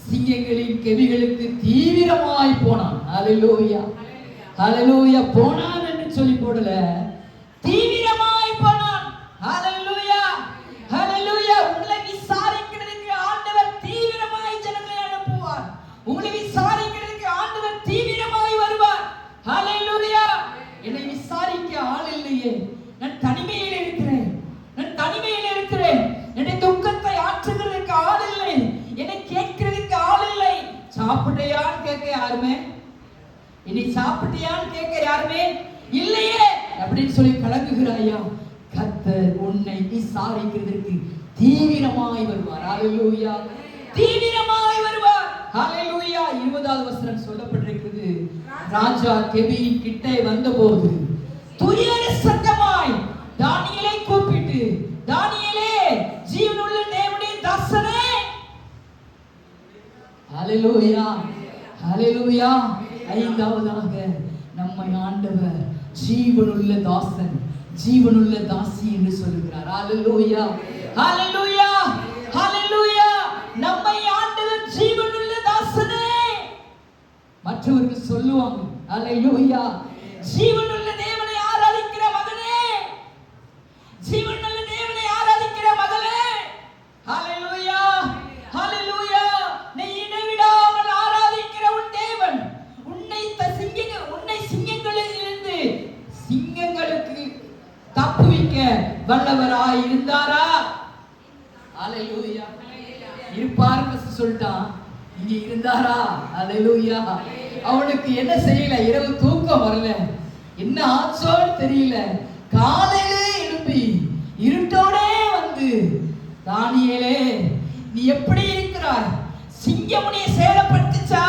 சிங்கங்களின் கெவிகளுக்கு தீவிரமாய் போனான். ஹalleluya ஹalleluya. போனான் என்று சொல்லி போடல, தீவிரமாய் போனான். ஹalleluya ஹalleluya. உங்களை விசாரிக்கிறதுக்கு ஆண்டவர் தீவிரமாய் ஜனங்களை அனுப்புவார். உங்களை விசாரிக்கிறதுக்கு ஆண்டவர் தீவிரமாய் வருவார். ஹalleluya. என்னை விசாரிக்க ஆள் இல்லையே, நான் தனிமையில் இருக்கிறேன், என்னுடைய துக்கத்தை ஆற்றுகிறதுக்கு ஆள் இல்லை, என்னை கேட்கிறதுக்கு ஆள் இல்லை. சாப்பிட்டியான்னு கேட்க யாருமே, இனி சாப்பிட்டியான்னு கேட்க யாருமே இல்லையே அப்படின்னு சொல்லி கலங்குகிறாயா? கர்த்தர் உன்னை விசாரிக்கிறதுக்கு தீவிரமாய் வருவார். ஹalleluya தீவிரமாய் வருவார். ஹalleluya. 20வது வசனம் சொல்லப்பட்டிருக்கிறது. ராஜா கெபியின் கிட்டே வந்தபோது துயர சத்தமாய் தானியேலை கூப்பிட்டு, தானியேலே ஜீவனுள்ள தேவனுடைய தாசனே. ஹalleluya ஹalleluya. 5வதாக நம்மை ஆண்டவர் ஜீவனுள்ள தாசன், ஜீவனுள்ள தாசி என்று சொல்கிறார். ஹalleluya ஹalleluya ஹalleluya. நம்மை ஆண்டவர் ஜீவனுள்ள தாசனே. மற்றவர்கள் சொல்லுவாங்க, ஹalleluya ஜீவனுள்ள தேவனை ஆராதிக்கிற மகனே, ஜீவனுள்ள தேவனை ஆராதிக்கிற மகளே. ஹalleluya ஹalleluya. நீ இடைவிடாமல் ஆராதிக்கிற உன் தேவன் உன்னை சிங்கங்களிலிருந்து சிங்கங்களுக்கு வல்லவராய் இருந்தாரா? ஹalleluya. இருப்பாருன்னு சொல்லிட்டான், இங்க இருந்தாரா? ஹalleluya. அவனுக்கு என்ன செய்யல? இரவு தூக்கம் வரல, என்ன ஆச்சோன்னு தெரியல. காலையிலே எழுப்பி இருட்டோடே வந்து, தானியேலே நீ எப்படி இருக்கிறாய்? சிங்கம் உன்னை சேதப்படுத்துச்சா?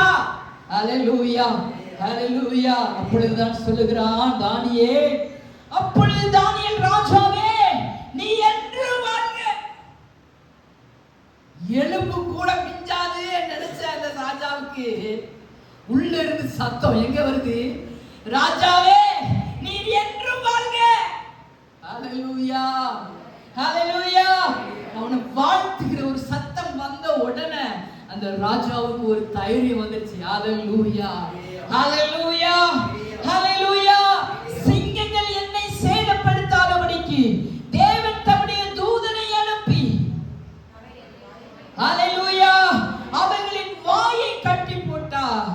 ஹalleluya, ஹalleluya. அப்பொழுதுதான் சொல்லுகிறான் தானியேல், அப்பொழுது தானியேல், ராஜாவே நீ என்று வாழ்க. எலும்பு கூட பிஞ்சாது நினைச்ச அந்த ராஜாவுக்கு உள்ள இருந்து சத்தம் எங்க வருது? ராஜாவே நீர் என்று வாழ்க. ஹalleluya, ஹalleluya. அவனை வாழ்த்துகிற ஒரு சத்தம் வந்த உடனே அந்த ராஜாவுக்கு ஒரு தைரியம் வந்துருச்சு. ஹalleluya, ஹalleluya, ஹalleluya. சிங்கங்கள் என்னை சேதப்படுத்தாதபடிக்கு தேவன் தம்முடைய தூதனை அனுப்பி, ஹalleluya, அவர்களின் வாயை கட்டி போட்டார்.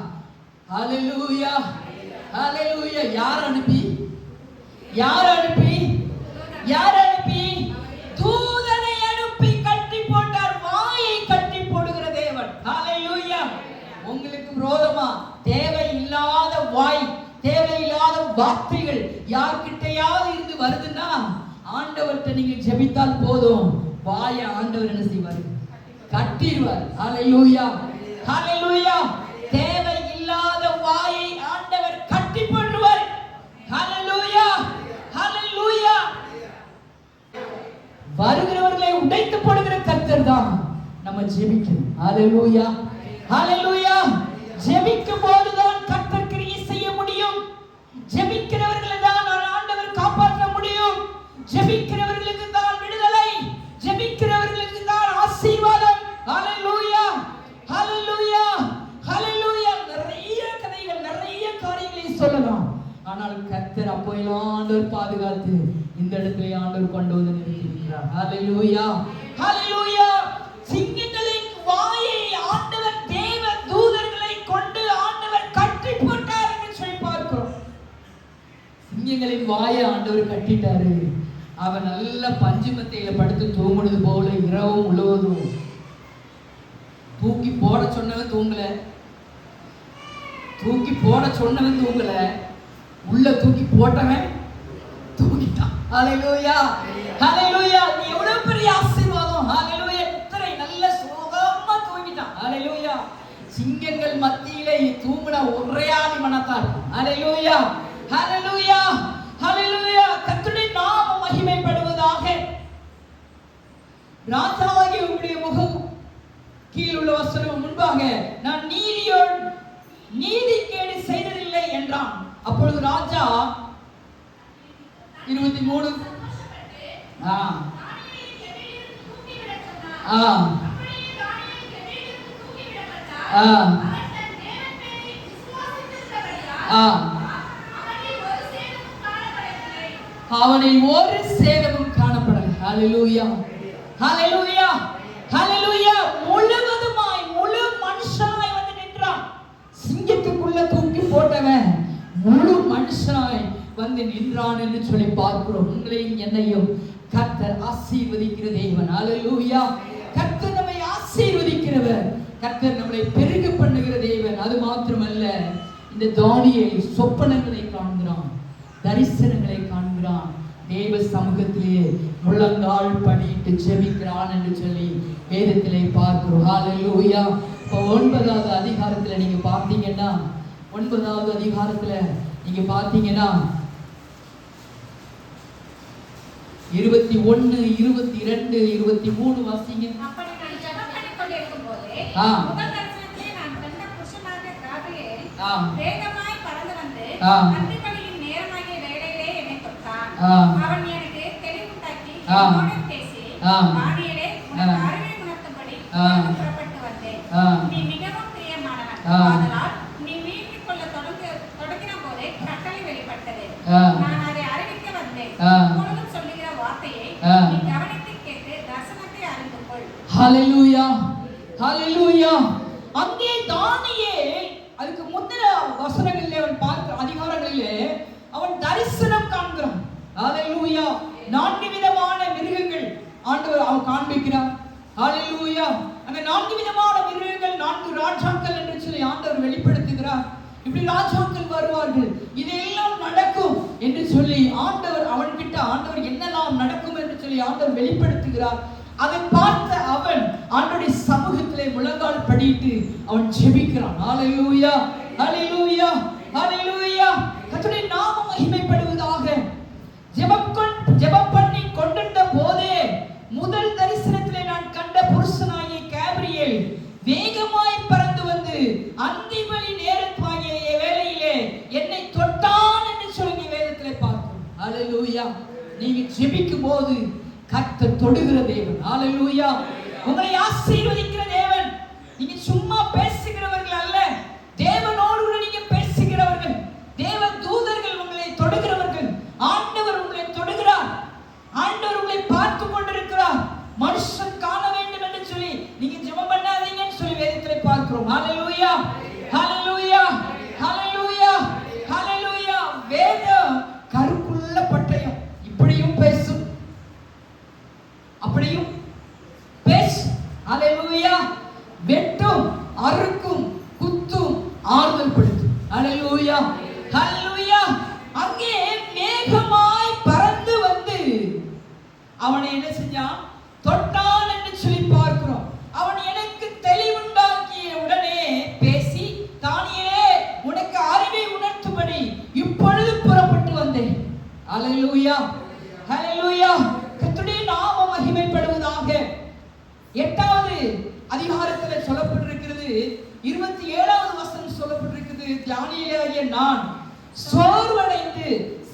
ஹalleluya, ஹalleluya. யார் அனுப்பி? யார் அனுப்பி? யார் அனுப்பி? தூதனை அனுப்பி கட்டி போட்டார். வாயை கட்டி போடுகிற தேவன். ஹalleluya. உங்களுக்கு விரோதமா தேவையில்லாத வாய், தேவையில்லாத வார்த்தைகள் யார்கிட்டயாவது இருந்து வருதுன்னா ஆண்டவர்கிட்ட நீங்க ஜெபித்தால் போதும், வாயை ஆண்டவர் என்ன செய்வார்? கட்டிடுவார். ஹalleluya, ஹalleluya. தேவையில்லாத வாயை ஆண்டவர் கட்டி போடுவார். ஹalleluya, ஹalleluya. வருகிறவர்களை உடைத்து போடுகிற கர்த்தர் தான் நம்ம ஜெபிக்கணும். ஹalleluya, ஹalleluya. ஜெபிக்கும் போதுதான் கர்த்தர் கிரியை செய்ய முடியும். ஜெபிக்கிறவர்களை தான் ஆண்டவர் காப்பாற்ற முடியும். ஜெபிக்கிறவர்களுக்கு தான் விடுதலை, ஜெபிக்கிறவர்களுக்கு தான் ஆசீர்வாதம். ஹalleluya, ஹalleluya, ஹalleluya. நிறைய கதைகள், நிறைய காரியங்களை சொல்லலாம். ஆனால் கர்த்தர் அப்போயெல்லாம் ஆண்டவர் பாதுகாத்து இந்த இடத்துல ஆண்டவர் கொண்டு வந்து நிறுத்தியிருக்கிறார். ஹalleluya, ஹalleluya. சிங்கங்களின் வாயை ஆண்டவர் தேவ தூதர்களை கொண்டு ஆண்டவர் கட்டி போட்டார் என்று சொல்லி பார்க்கிறோம். சிங்கங்களின் வாயை ஆண்டவர் கட்டிட்டாரு. அவன் நல்ல பஞ்சுமத்தையில படுத்து தூங்குனது போல இரவும் முழுவதும். தூக்கி போட சொன்னவன் தூங்கல, தூக்கி போட சொன்னவன் தூங்கல, உள்ள தூக்கி போட்டவன் தூங்கிட்டான். ஹalleluya, ஹalleluya. நீ எவ்வளவு பெரிய ஆசீர்வாதம். ஹalleluya. இத்தனை நல்ல சுகமா தூங்கிட்டான். ஹalleluya. சிங்கங்கள் மத்தியிலே தூங்கின ஒரே ஆளி மனத்தார். ஹalleluya, ஹalleluya, ஹalleluya. கர்த்தருடைய நாமம் மகிமைப்படுவதாக. ராஜாவாகிய உம்முடைய முகம் கீழ் உள்ள வசனம் முன்பாக நான் நீதிகேடு செய்ததில்லை என்றான். அப்பொழுது ராஜா 23 அவனில் ஒரு சேதமும் காணப்படவில்லை. ஹalleluya, ஹalleluya, ஹalleluya. முழுவதுமாய் முழு மனுஷனாய் வந்து நின்றான். சிங்கத்துக்குள்ள தூக்கி போட்டவன் முழு மனுஷனாய் வந்து நின்றான் என்று சொல்லி பார்க்கிறோம். உங்களையும் என்னையும் கர்த்தர் ஆசீர்வதிக்கிற தேவன். ஹalleluya. கர்த்தர் நம்மை ஆசீர்வதிக்கிறவர். கர்த்தர் நம்மை பெருக பண்ணுகிற தேவன். அது மாத்திரமல்ல, இந்த தானியேல் சொப்பனங்களை காண்கிறான், தரிசனங்களை காண்கிறான். தேவ சமூகத்திலே முழங்கால் படியிட்டு ஜெபிக்கிறான் என்று சொல்லி வேதத்திலே பார்க்கிறோம். ஹalleluya. இப்போ 9வது அதிகாரத்துல நீங்க பார்த்தீங்கன்னா, 9வது அதிகாரத்துல நீங்க பார்த்தீங்கன்னா 21, 22, 23 வாசிங்க. அப்படி நான் ஜெபம் பண்ணிக் கொண்டிருக்கும்போதே முதல் தரிசனத்திலே நான் கண்ட புருஷனாகிய காபிரியேல் வேகமாய் பறந்து வந்து அந்திப்பலியின் நேரமாகிய வேளையிலே என்னை தொட்டான். அவன் எனக்கு தெளிவுண்டாக்கி என்னோடு பேசி, தானியேலே உனக்கு அறிவை உணர்த்தும்படி புறப்பட்டு வந்தேன். நீ மிகவும் பிரியமானவன். ஆதலால் நீ மீட்டுக் கொள்ள தொடங்கின போதே கட்டளை வெளிப்பட்டது. நான் அதை அறிவிக்க வந்தேன். இப்பொழுதும் சொல்லுகிற வார்த்தையை நீ கவனித்து கேட்டு தரிசனத்தை அறிந்து கொள். ஹalleluya, ஹalleluya. அங்கே தானியேல் அதுக்கு முந்தின வசனங்களிலே அவன் பார்க்கிற அதிகாரங்களிலே அவன் தரிசனம் காண்கிறான். ஹalleluya. 4 வித ஆண்டவர் அவன் காண்பிக்கிறார். ஹalleluya. அந்த 4 விதமான மிருகங்கள் 4 ராஜாக்கள் என்று சொல்லி ஆண்டவர் வெளிப்படுத்துகிறார். இப்படி ராஜாக்கள் வருவார்கள், இதெல்லாம் நடக்கும் என்று சொல்லி ஆண்டவர் என்னெல்லாம் நடக்கும் என்று சொல்லி ஆண்டவர் வெளிப்படுத்துகிறார். அதை பார்த்த அவன் ஆண்டவருடைய சமூகத்திலே முழங்கால் படியிட்டு அவன் ஜெபிக்கிறான். ஹalleluya, ஹalleluya, ஹalleluya. கர்த்தருடைய நாமம் மகிமைப்படுவதாக. ஜெபம் பண்ணி கொண்டிருந்த போதே முதல் தரிசனத்திலே நான் கண்ட புருஷனாகிய கேப்ரியேல் வேகமாய் பறந்து வந்து அந்திமணி நேரமாகிய வேளையிலே என்னை தொட்டான் என்று சொல்லி வேதத்திலே பார்க்கிறோம். ஹalleluya. நீங்க ஜெபிக்கும் போது கர்த்தர் தொடுகிற தேவன். ஹalleluya. உங்களை ஆசீர்வதிக்கிற தேவன். நீங்க சும்மா பேசுகிறவர்கள் அல்ல, தேவனோடு கூட நீங்க பேசுகிறவர்கள். தேவ தூதர்கள் உங்களை தொடுகிறவர்கள். ஆண்டவர் உங்களை தொடுகிறார். ஆண்டவர் உங்களை பார்த்து கொண்டிருக்கிறார். மனுஷன் காண வேண்டும் என்று சொல்லி நீங்க ஜெபம் பண்ணாதீங்கன்னு சொல்லி வேதத்திலே பார்க்கிறோம். ஹalleluya, ஹalleluya, ஹalleluya, ஹalleluya. வேதம் கருக்குள்ள பட்டயம், இப்படியும் பேசும் அப்படியும் பேசும். ஹalleluya. வெட்டும், அறுக்கும், குத்தும், ஆறுதல் படுத்தும். ஹalleluya, ஹalleluya. அங்கே மேகமாய் பறந்து வந்து அவனை என்ன செஞ்சான்? தொட்டான் என்று சொல்லி பார்க்கிறோம். அவன் எனக்கு தெளிவுண்டாக்கிய உடனே பேசி, தானியேலே உனக்கு அறிவை உணர்த்தும்படி இப்பொழுது புறப்பட்டு வந்தேன். ஹalleluya, ஹalleluya. கர்த்தருடைய நாமம் மகிமைப்படுவதாக. 8வது அதிகாரத்தில் சொல்லப்பட்டிருக்கிறது, 27வது வசனம் சொல்லப்பட்டிருக்கிறது, தானியேலாகிய நான் சோர்வடைந்து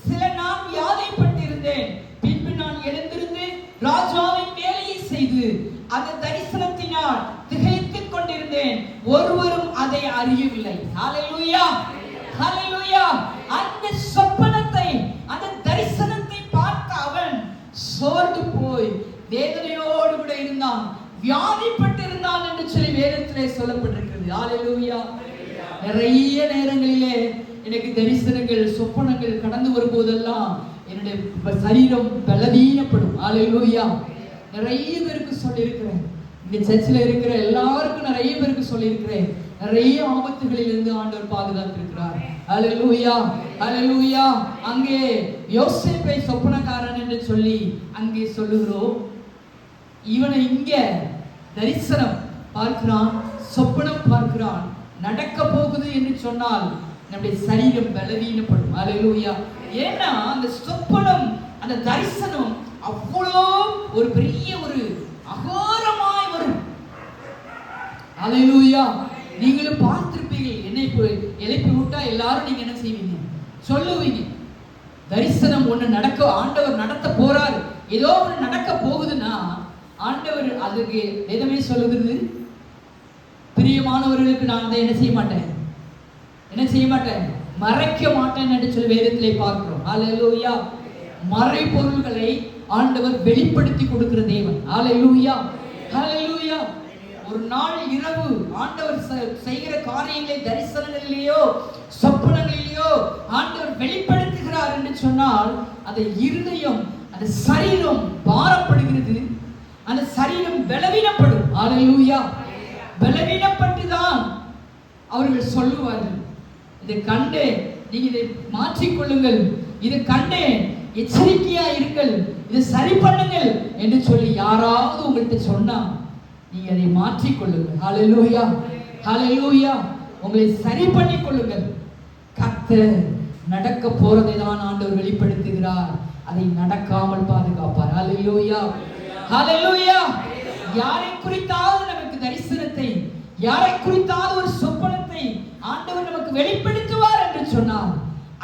சில நாள் வியாதிப்பட்டிருந்தேன். பின்பு நான் எழுந்திருந்து ராஜாவின் வேலையை செய்து அந்த தரிசனத்தினால் திகைத்துக் கொண்டிருந்தேன். ஒருவரும் அதை அறியவில்லை. ஹalleluya, ஹalleluya. அந்த சொப்பனத்தை, அந்த தரிசனத்தை பார்த்த அவன் சோர்ந்து போய் வேதனையோடு கூட இருந்தான், வியாதிப்பட்டு இருந்தான் என்று சொல்லி வேதத்திலே சொல்லப்பட்டிருக்கிறது. ஹalleluya. நிறைய நேரங்களிலே எனக்கு தரிசனங்கள், சொப்பனங்கள் கடந்து வரும்போதெல்லாம் என்னுடைய சரீரம் பலவீனப்படும். ஹalleluya. நிறைய பேருக்கு சொல்லியிருக்கிறேன், இந்த சர்ச்சில் இருக்கிற எல்லாருக்கும் நிறைய பேருக்கு சொல்லியிருக்கிறேன், நிறைய ஆபத்துகளில் இருந்து ஆண்டவர் பாதுகாத்திருக்கிறார். ஹalleluya, ஹalleluya. அங்கே யோசேப்பை சொப்பனக்காரன் என்று சொல்லி அங்கே சொல்லுகிறோம். இவனை இங்க தரிசனம் பார்க்கிறான், சொப்பனம் பார்க்கிறான், நடக்க போகுது என்று சொன்னால் நம்முடைய சரீரம் பலவீனப்படும். ஹalleluya. ஏன்னா அந்த சொப்பனம், அந்த தரிசனம் அவ்வளோ ஒரு பெரிய ஒரு அகாரமாய் வரும். ஹalleluya. நீங்களும் பார்த்திருப்பீங்க. என்னை எழுப்பி விட்டா எல்லாரும் நீங்க என்ன செய்வீங்க? சொல்லுவீங்க. தரிசனம் ஒண்ணு நடக்க, ஆண்டவர் நடத்த போறாரு, ஏதோ ஒண்ணு நடக்க போகுதுன்னா ஆண்டவர் அதுக்கு எதுவுமே சொல்லுகிறது, பிரியமானவர்களுக்கு நான் அதை என்ன செய்ய மாட்டேன், மறைக்க மாட்டேன் என்று சொல்லி வேதத்திலே பார்க்கிறோம். ஹalleluya. மறைபொருள்களை ஆண்டவர் வெளிப்படுத்தி கொடுக்கிற தேவன். ஹalleluya, ஹalleluya. ஒரு நாள் இரவு ஆண்டவர் செய்கிற காரியங்களை தரிசனங்களிலேயோ சொப்பனங்களிலேயோ ஆண்டவர் வெளிப்படுத்துகிறார் என்று சொன்னால் அந்த இருதயம், அந்த சரீரம் பாரப்படுகிறது, அந்த சரீரம் பலவீனப்படும். ஹalleluya. பலவீனப்பட்டுதான் அவர்கள் சொல்லுவார்கள், இதை கண்டே நீங்க இதை மாற்றிக்கொள்ளுங்கள், இதை கண்டே எச்சரிக்கையா இருங்கள், இதை சரி பண்ணுங்கள் என்று சொல்லி யாராவது உங்கள்கிட்ட சொன்னா நீங்க அதை மாற்றிக்கொள்ளுங்கள். ஹalleluya, ஹalleluya. உங்களை சரி பண்ணிக் கொள்ளுங்கள். கர்த்தர் நடக்க போறதை தான் ஆண்டவர் வெளிப்படுத்துகிறார், அதை நடக்காமல் பாதுகாப்பார். ஹalleluya, ஹalleluya. யாரை குறித்தாவது நமக்கு தரிசனத்தை, யாரை குறித்தாவது ஒரு சொப்பனத்தை ஆண்டவர் நமக்கு வெளிப்படுத்துவார் என்று சொன்னார்,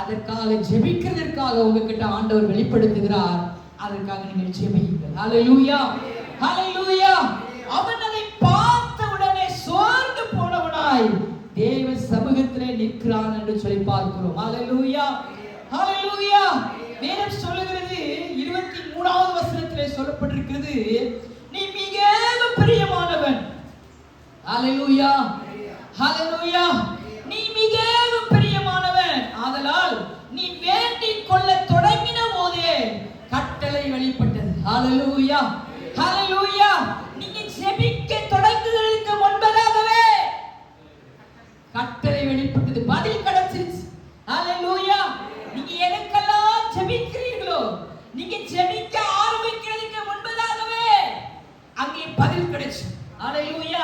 அதற்காக ஜெபிக்கிறதற்காக உங்ககிட்ட ஆண்டவர் வெளிப்படுத்துகிறார், அதற்காக நீங்கள் ஜெபியுங்கள். ஹalleluya, ஹalleluya. அவன் அதை பார்த்த உடனே சோர்ந்து போனவனாய் தேவ சமூகத்திலே நிற்கிறான் என்று சொல்லி பார்க்கிறோம். ஹalleluya, ஹalleluya. வேதம் சொல்லுகிறது, 23வது வசனத்திலே சொல்லப்பட்டிருக்கிறது, நீ மிகவும் பிரியமானவன். ஹalleluya, ஹalleluya. நீ மிகவும் பிரியமானவன், ஆதலால் நீ வேண்டிக் கொள்ள தொடங்கின போதே கட்டளை வெளிப்பட்டது. ஹalleluya, ஹalleluya. நீங்க ஜெபிக்க தொடங்குவதற்கு முன்பதாகவே கட்டளை வெளிப்பட்டது, பதில் கிடைச்சிருச்சு. ஹalleluya. நீங்க எதற்கெல்லாம் ஜெபிக்கிறீர்களோ, நீங்க ஜெபிக்க ஆரம்பிக்கிறதுக்கு முன்பதாகவே அங்கே பதில் கிடைச்சு. ஹalleluya.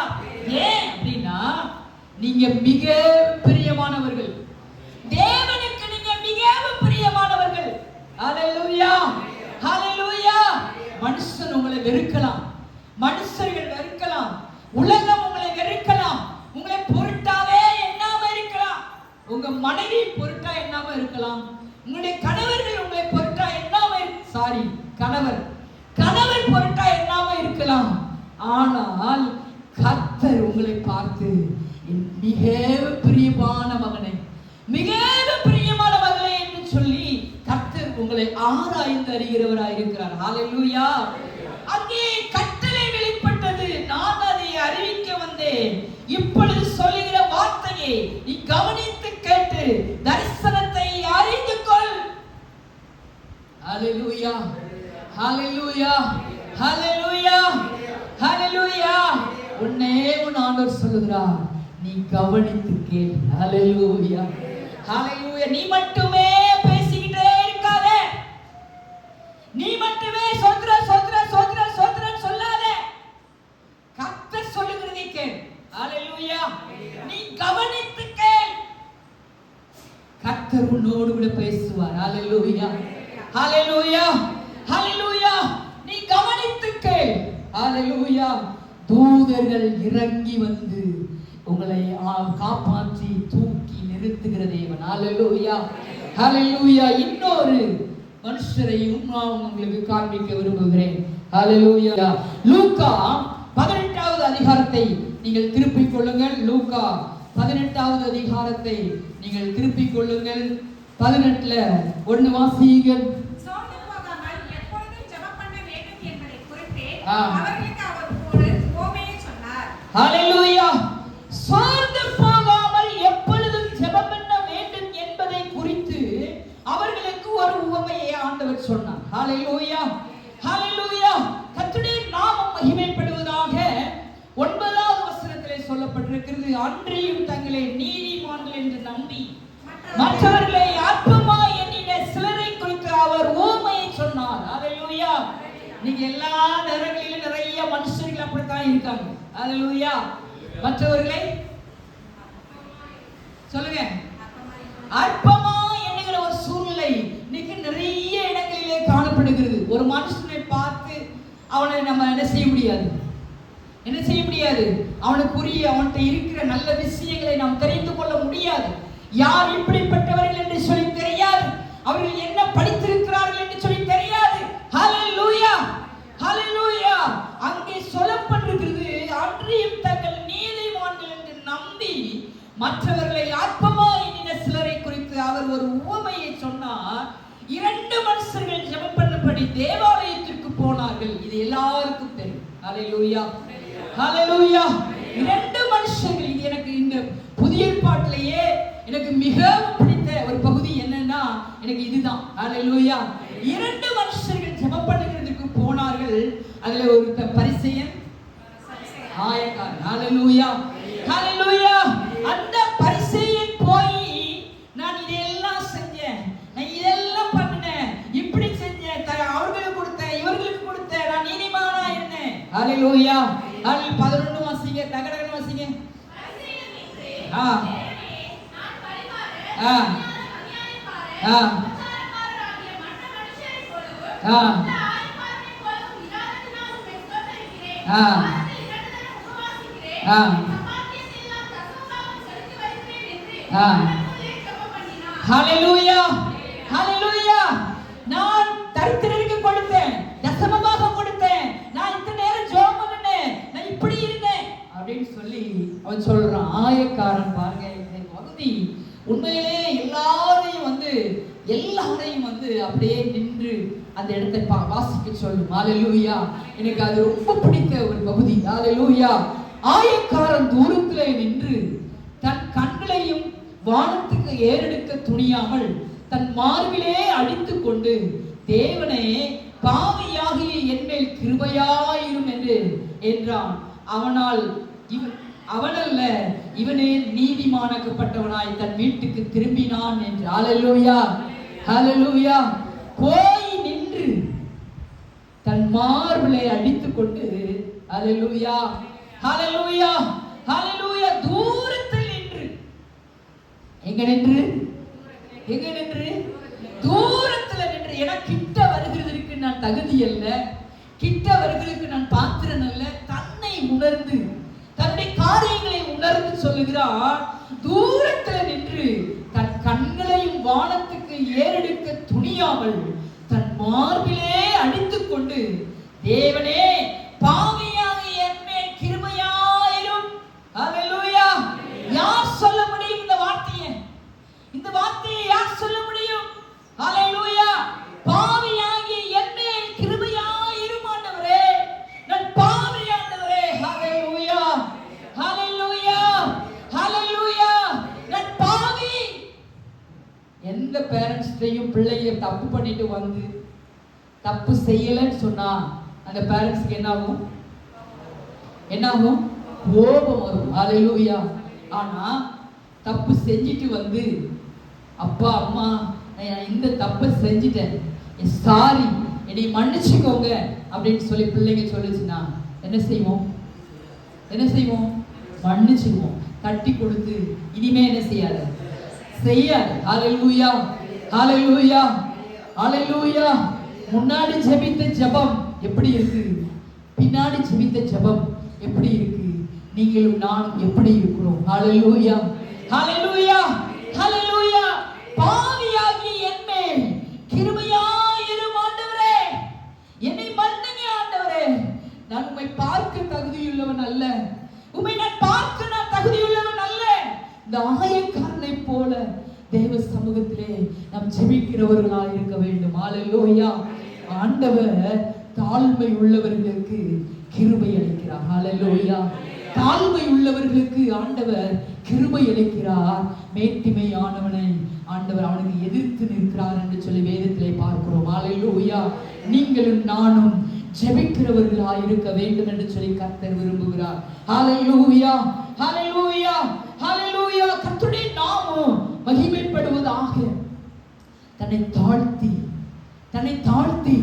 ஏன் அப்படினா நீங்க மிக பிரியமானவர்கள், தேவனுக்கு நீங்க மிகவும் பிரியமானவர்கள். ஹalleluya. ஹalleluya. மனுஷன் உங்களை வெறுக்கலாம், மனுஷர்கள் வெறுக்கலாம், உலகம் உங்களை வெறுக்கலாம், உங்களை பொருட்டாவே எண்ணாம இருக்கலாம், உங்க மனைவி பொருட்டா எண்ணாம இருக்கலாம், உங்களுடைய கணவர்கள் உங்களை பொருட்டா எண்ணாம கணவர் பொருட்டா எண்ணாம இருக்கலாம். ஆனால் கர்த்தர் உங்களை பார்த்து என் மிகவும் பிரியமான மகனே, மிகவும் பிரியமான மகளே என்று சொல்லி கர்த்தர் உங்களை ஆராய்ந்து அறிகிறவராய் இருக்கிறார். ஹalleluya. அங்கே கட்டளை வெளிப்பட்டது, நான் அதை அறிவிக்க வந்தேன். இப்பொழுது சொல்லுகிற வார்த்தையை நீ கவனித்து கேட்டு தரிசனத்தை அறிந்து கொள். ஹalleluya. ஹalleluya. ஹalleluya. ஹalleluya. உன்னை ஆண்டவர் சொல்லுகிறார், நீ கவனித்து கேள். ஹalleluya. ஹalleluya. நீ மட்டுமே பேசிக்கிட்டே இருக்காதே, நீ மட்டுமே சோத்ர சோத்ர சோத்ர சோத்ர சொல்லாதே, கர்த்தர் சொல்லுகிறதை கேள். ஹalleluya. நீ கவனித்து கேள், கர்த்தர் உன்னோடு கூட பேசுவார். ஹalleluya. ஹalleluya. ஹalleluya. நீ கவனித்து கேள். ஹalleluya. தூதர்கள் இறங்கி வந்து உங்களை காப்பாற்றி தூக்கி நிறுத்துகிற தேவன். ஹalleluya. ஹalleluya. இன்னொரு மனுஷரையும் நான் உங்களுக்கு காண்பிக்க விரும்புகிறேன். ஹalleluya. லூக்கா 18வது அதிகாரத்தை நீங்கள் திருப்பிக் கொள்ளுங்கள். லூக்கா 18வது அதிகாரத்தை நீங்கள் திருப்பிக் கொள்ளுங்கள். 18ல 1 வாசியுங்கள். சோர்ந்து போகாமல் எப்பொழுதும் ஜெபம் பண்ண வேண்டும் என்பதை குறித்து அவர்களுக்கு அவர் ஒரு உவமையை சொன்னார். ஹalleluya. சோர்ந்து போகாமல் எப்பொழுதும் ஜெபம் பண்ண வேண்டும் என்பதை குறித்து அவர்களுக்கு ஒரு உவமையை ஆண்டவர் சொன்னார். ஹalleluya. ஹalleluya. கர்த்தருடைய நாமம் மகிமைப்படுவதாக. 9வது வசனத்திலே சொல்லப்பட்டிருக்கிறது, அன்றியும் தங்களை நீதிமான்கள் என்று நம்பி மற்றவர்களை அற்பமாய் எண்ணின சிலரை குறித்து அவர் உவமையை சொன்னார். ஹalleluya. நீங்க எல்லா நேரங்களிலும் நிறைய மனுஷர்கள் அப்படித்தான் இருக்காங்க. ஹalleluya. மற்றவர்களை சொல்லுங்க, அற்பமா என்கிற ஒரு சூழ்நிலை இன்னைக்கு நிறைய இடங்களிலே காணப்படுகிறது. ஒரு மனுஷனை பார்த்து அவனை நம்ம என்ன செய்ய முடியாது, அவனுக்குரிய அவன்கிட்ட இருக்கிற நல்ல விஷயங்களை நாம் தெரிந்து கொள்ள முடியாது. யார் இப்படிப்பட்டவர்கள் என்று சொல்லி தெரியாது, அவர்கள் என்ன படித்திருக்கிறார்கள் என்று சொல்லி தெரியாது. ஹalleluya. ஹalleluya. அங்கே சொல்லப்பட்டிருக்கிறது, அன்றியும் தங்கள் நீதிமான்கள் என்று நம்பி மற்றவர்களை அற்பமாய் எண்ணின சிலரை குறித்து அவர் ஒரு உவமையை சொன்னார். 2 மனுஷர்கள் ஜெபம் பண்ணும்படி தேவாலயத்திற்கு போனார்கள். இது எல்லாருக்கும் தெரியும். ஹalleluya. ஹalleluya. 2 மனுஷர்கள். இது எனக்கு இந்த புதிய ஏற்பாட்டிலேயே எனக்கு மிகவும் பிடித்த ஒரு பகுதி என்னன்னா எனக்கு இதுதான். ஹalleluya. 2 மனுஷர்கள் ஜெபம் பண்ணுகிறதுக்கு போனார்கள். அதுல ஒரு பரிசேயன், ஆயக்காரன். ஹalleluya. ஹalleluya. அந்த பரிசேயன் போய், நான் இதெல்லாம் செஞ்சேன், நான் இதெல்லாம் பண்ணினேன், இப்படி செஞ்சேன், அவர்களுக்கு கொடுத்தேன், இவர்களுக்கு கொடுத்தேன், நான் நீதிமானா இருந்தேன். ஹalleluya. 11 வாசிங்க, தகடகன வாசிங்க. ஹalleluya. ஹalleluya. நான் தரித்திரருக்கு கொடுத்தேன், தசமமாக கொடுத்தேன், நான் இத்தனை நேரம் ஜெபம் பண்ணேன், நான் இப்படி இருந்தேன் அப்படின்னு சொல்லி அவன் சொல்றான். ஆயக்காரன் பாருங்க, இந்த பகுதி உண்மையிலே எல்லாரையும் வந்து அப்படியே நின்று அந்த இடத்தை வாசிக்க சொல்லும். ஹalleluya. எனக்கு அது ரொம்ப பிடித்த ஒரு பகுதி. ஹalleluya. ஆயக்காரன் தூரத்திலே நின்று தன் கண்களையும் வானத்துக்கு ஏறெடுக்க துணியாமல் தன் மார்பிலே அடித்துக் கொண்டு, தேவனே, பாவியாகிய என்மேல் கிருபையாயிரும் என்றான். அவனல்ல, இவனே நீதிமானாக்கப்பட்டவனாய் தன் வீட்டுக்கு திரும்பினான் என்று. ஹல்லேலூயா, ஹல்லேலூயா. போய் நின்று தன் மார்பிலை அடித்துக் கொண்டு, ஹல்லேலூயா, ஹல்லேலூயா, ஹல்லேலூயா, தூரத்தில் நின்று, எங்க நின்று தூரத்துல நின்று, எனக்கு கிட்ட வருகிறதற்கு நான் தகுதி அல்ல, கிட்ட வருகிறதுக்கு நான் பாத்திரன் அல்ல, தன்னை உணர்ந்து தன்னுடைய காரியங்களை உணர்ந்து சொல்லுகிறார். தூரத்தில் நின்று தன் கண்களையும் வானத்துக்கு ஏறெடுக்க துணியாமல் தன் மார்பிலே அடித்துக் கொண்டு, தேவனே பாவியாக என்மேல் கிருபையாயிரும். ஹல்லேலூயா. யார் சொல்ல முடியும் இந்த வார்த்தையை? இந்த வார்த்தையை யார் சொல்ல முடியும்? ஹல்லேலூயா. பாவியாகிய என்மேல் கிருபையாயிரும் ஆண்டவரே, நான் பாவி ஆண்டவரே. ஹல்லேலூயா, ஹல்லேலூயா, ஹல்லேலூயா, நான் பாவி. எந்த பேரண்ட்ஸ்டையும் பிள்ளைய தப்பு பண்ணிட்டு வந்து தப்பு செய்யலன்னு சொன்னா அந்த பேரண்ட்ஸ்க்கு என்ன ஆகும்? கோபம் வரும். ஹல்லேலூயா. ஆனா தப்பு செஞ்சிட்டு வந்து, அப்பா அம்மா நான் இந்த தப்பை செஞ்சிட்டேன், சாரி, என்னை மன்னிச்சுக்கோங்க அப்படின்னு சொல்லி பிள்ளைங்க சொல்லுச்சுன்னா என்ன செய்வோம்? மன்னிச்சுவோம், தட்டி கொடுத்து இனிமே என்ன செய்யாது? ஹல்லேலூயா, ஹல்லேலூயா, ஹல்லேலூயா. முன்னாடி ஜெபித்த ஜெபம் எப்படி இருக்கு? பின்னாடி ஜெபித்த ஜெபம் எப்படி இருக்கு? நீங்களும் நானும் எப்படி இருக்கிறோம்? ஹல்லேலூயா, ஹல்லேலூயா, ஹல்லேலூயா. பாவியாகி என்மேல் கிருபையாயிரும் ஆண்டவரே, என்னை மன்னிங்க ஆண்டவரே. நான் உம்மை பார்க்க தகுதியுள்ளவன் அல்ல, உம்மை நான் பார்க்க நான் தகுதியுள்ளவன் அல்ல. இந்த ஆயக்காரனை போல தேவ சமூகத்திலே நாம் ஜெபிக்கிறவர்களாக இருக்க வேண்டும். ஹல்லேலூயா. ஆண்டவர் தாழ்மை உள்ளவர்களுக்கு கிருபை அளிக்கிறார். ஹல்லேலூயா. தாழ்மை உள்ளவர்களுக்கு ஆண்டவர் கிருபை அளிக்கிறார். மேட்டிமையானவனை ஆண்டவர் அவனுக்கு எதிர்த்து நிற்கிறார் என்று சொல்லி வேதத்திலே பார்க்கிறோம். ஹல்லேலூயா. நீங்களும் நானும் ஜெபிக்கிறவர்களாய் இருக்க வேண்டும் என்று சொல்லி கர்த்தர் விரும்புகிறார். ஹல்லேலூயா, ஹல்லேலூயா, ஹல்லேலூயா. கர்த்தருடைய நாமம் மகிமைப்படுவதாக. தன்னை தாழ்த்தி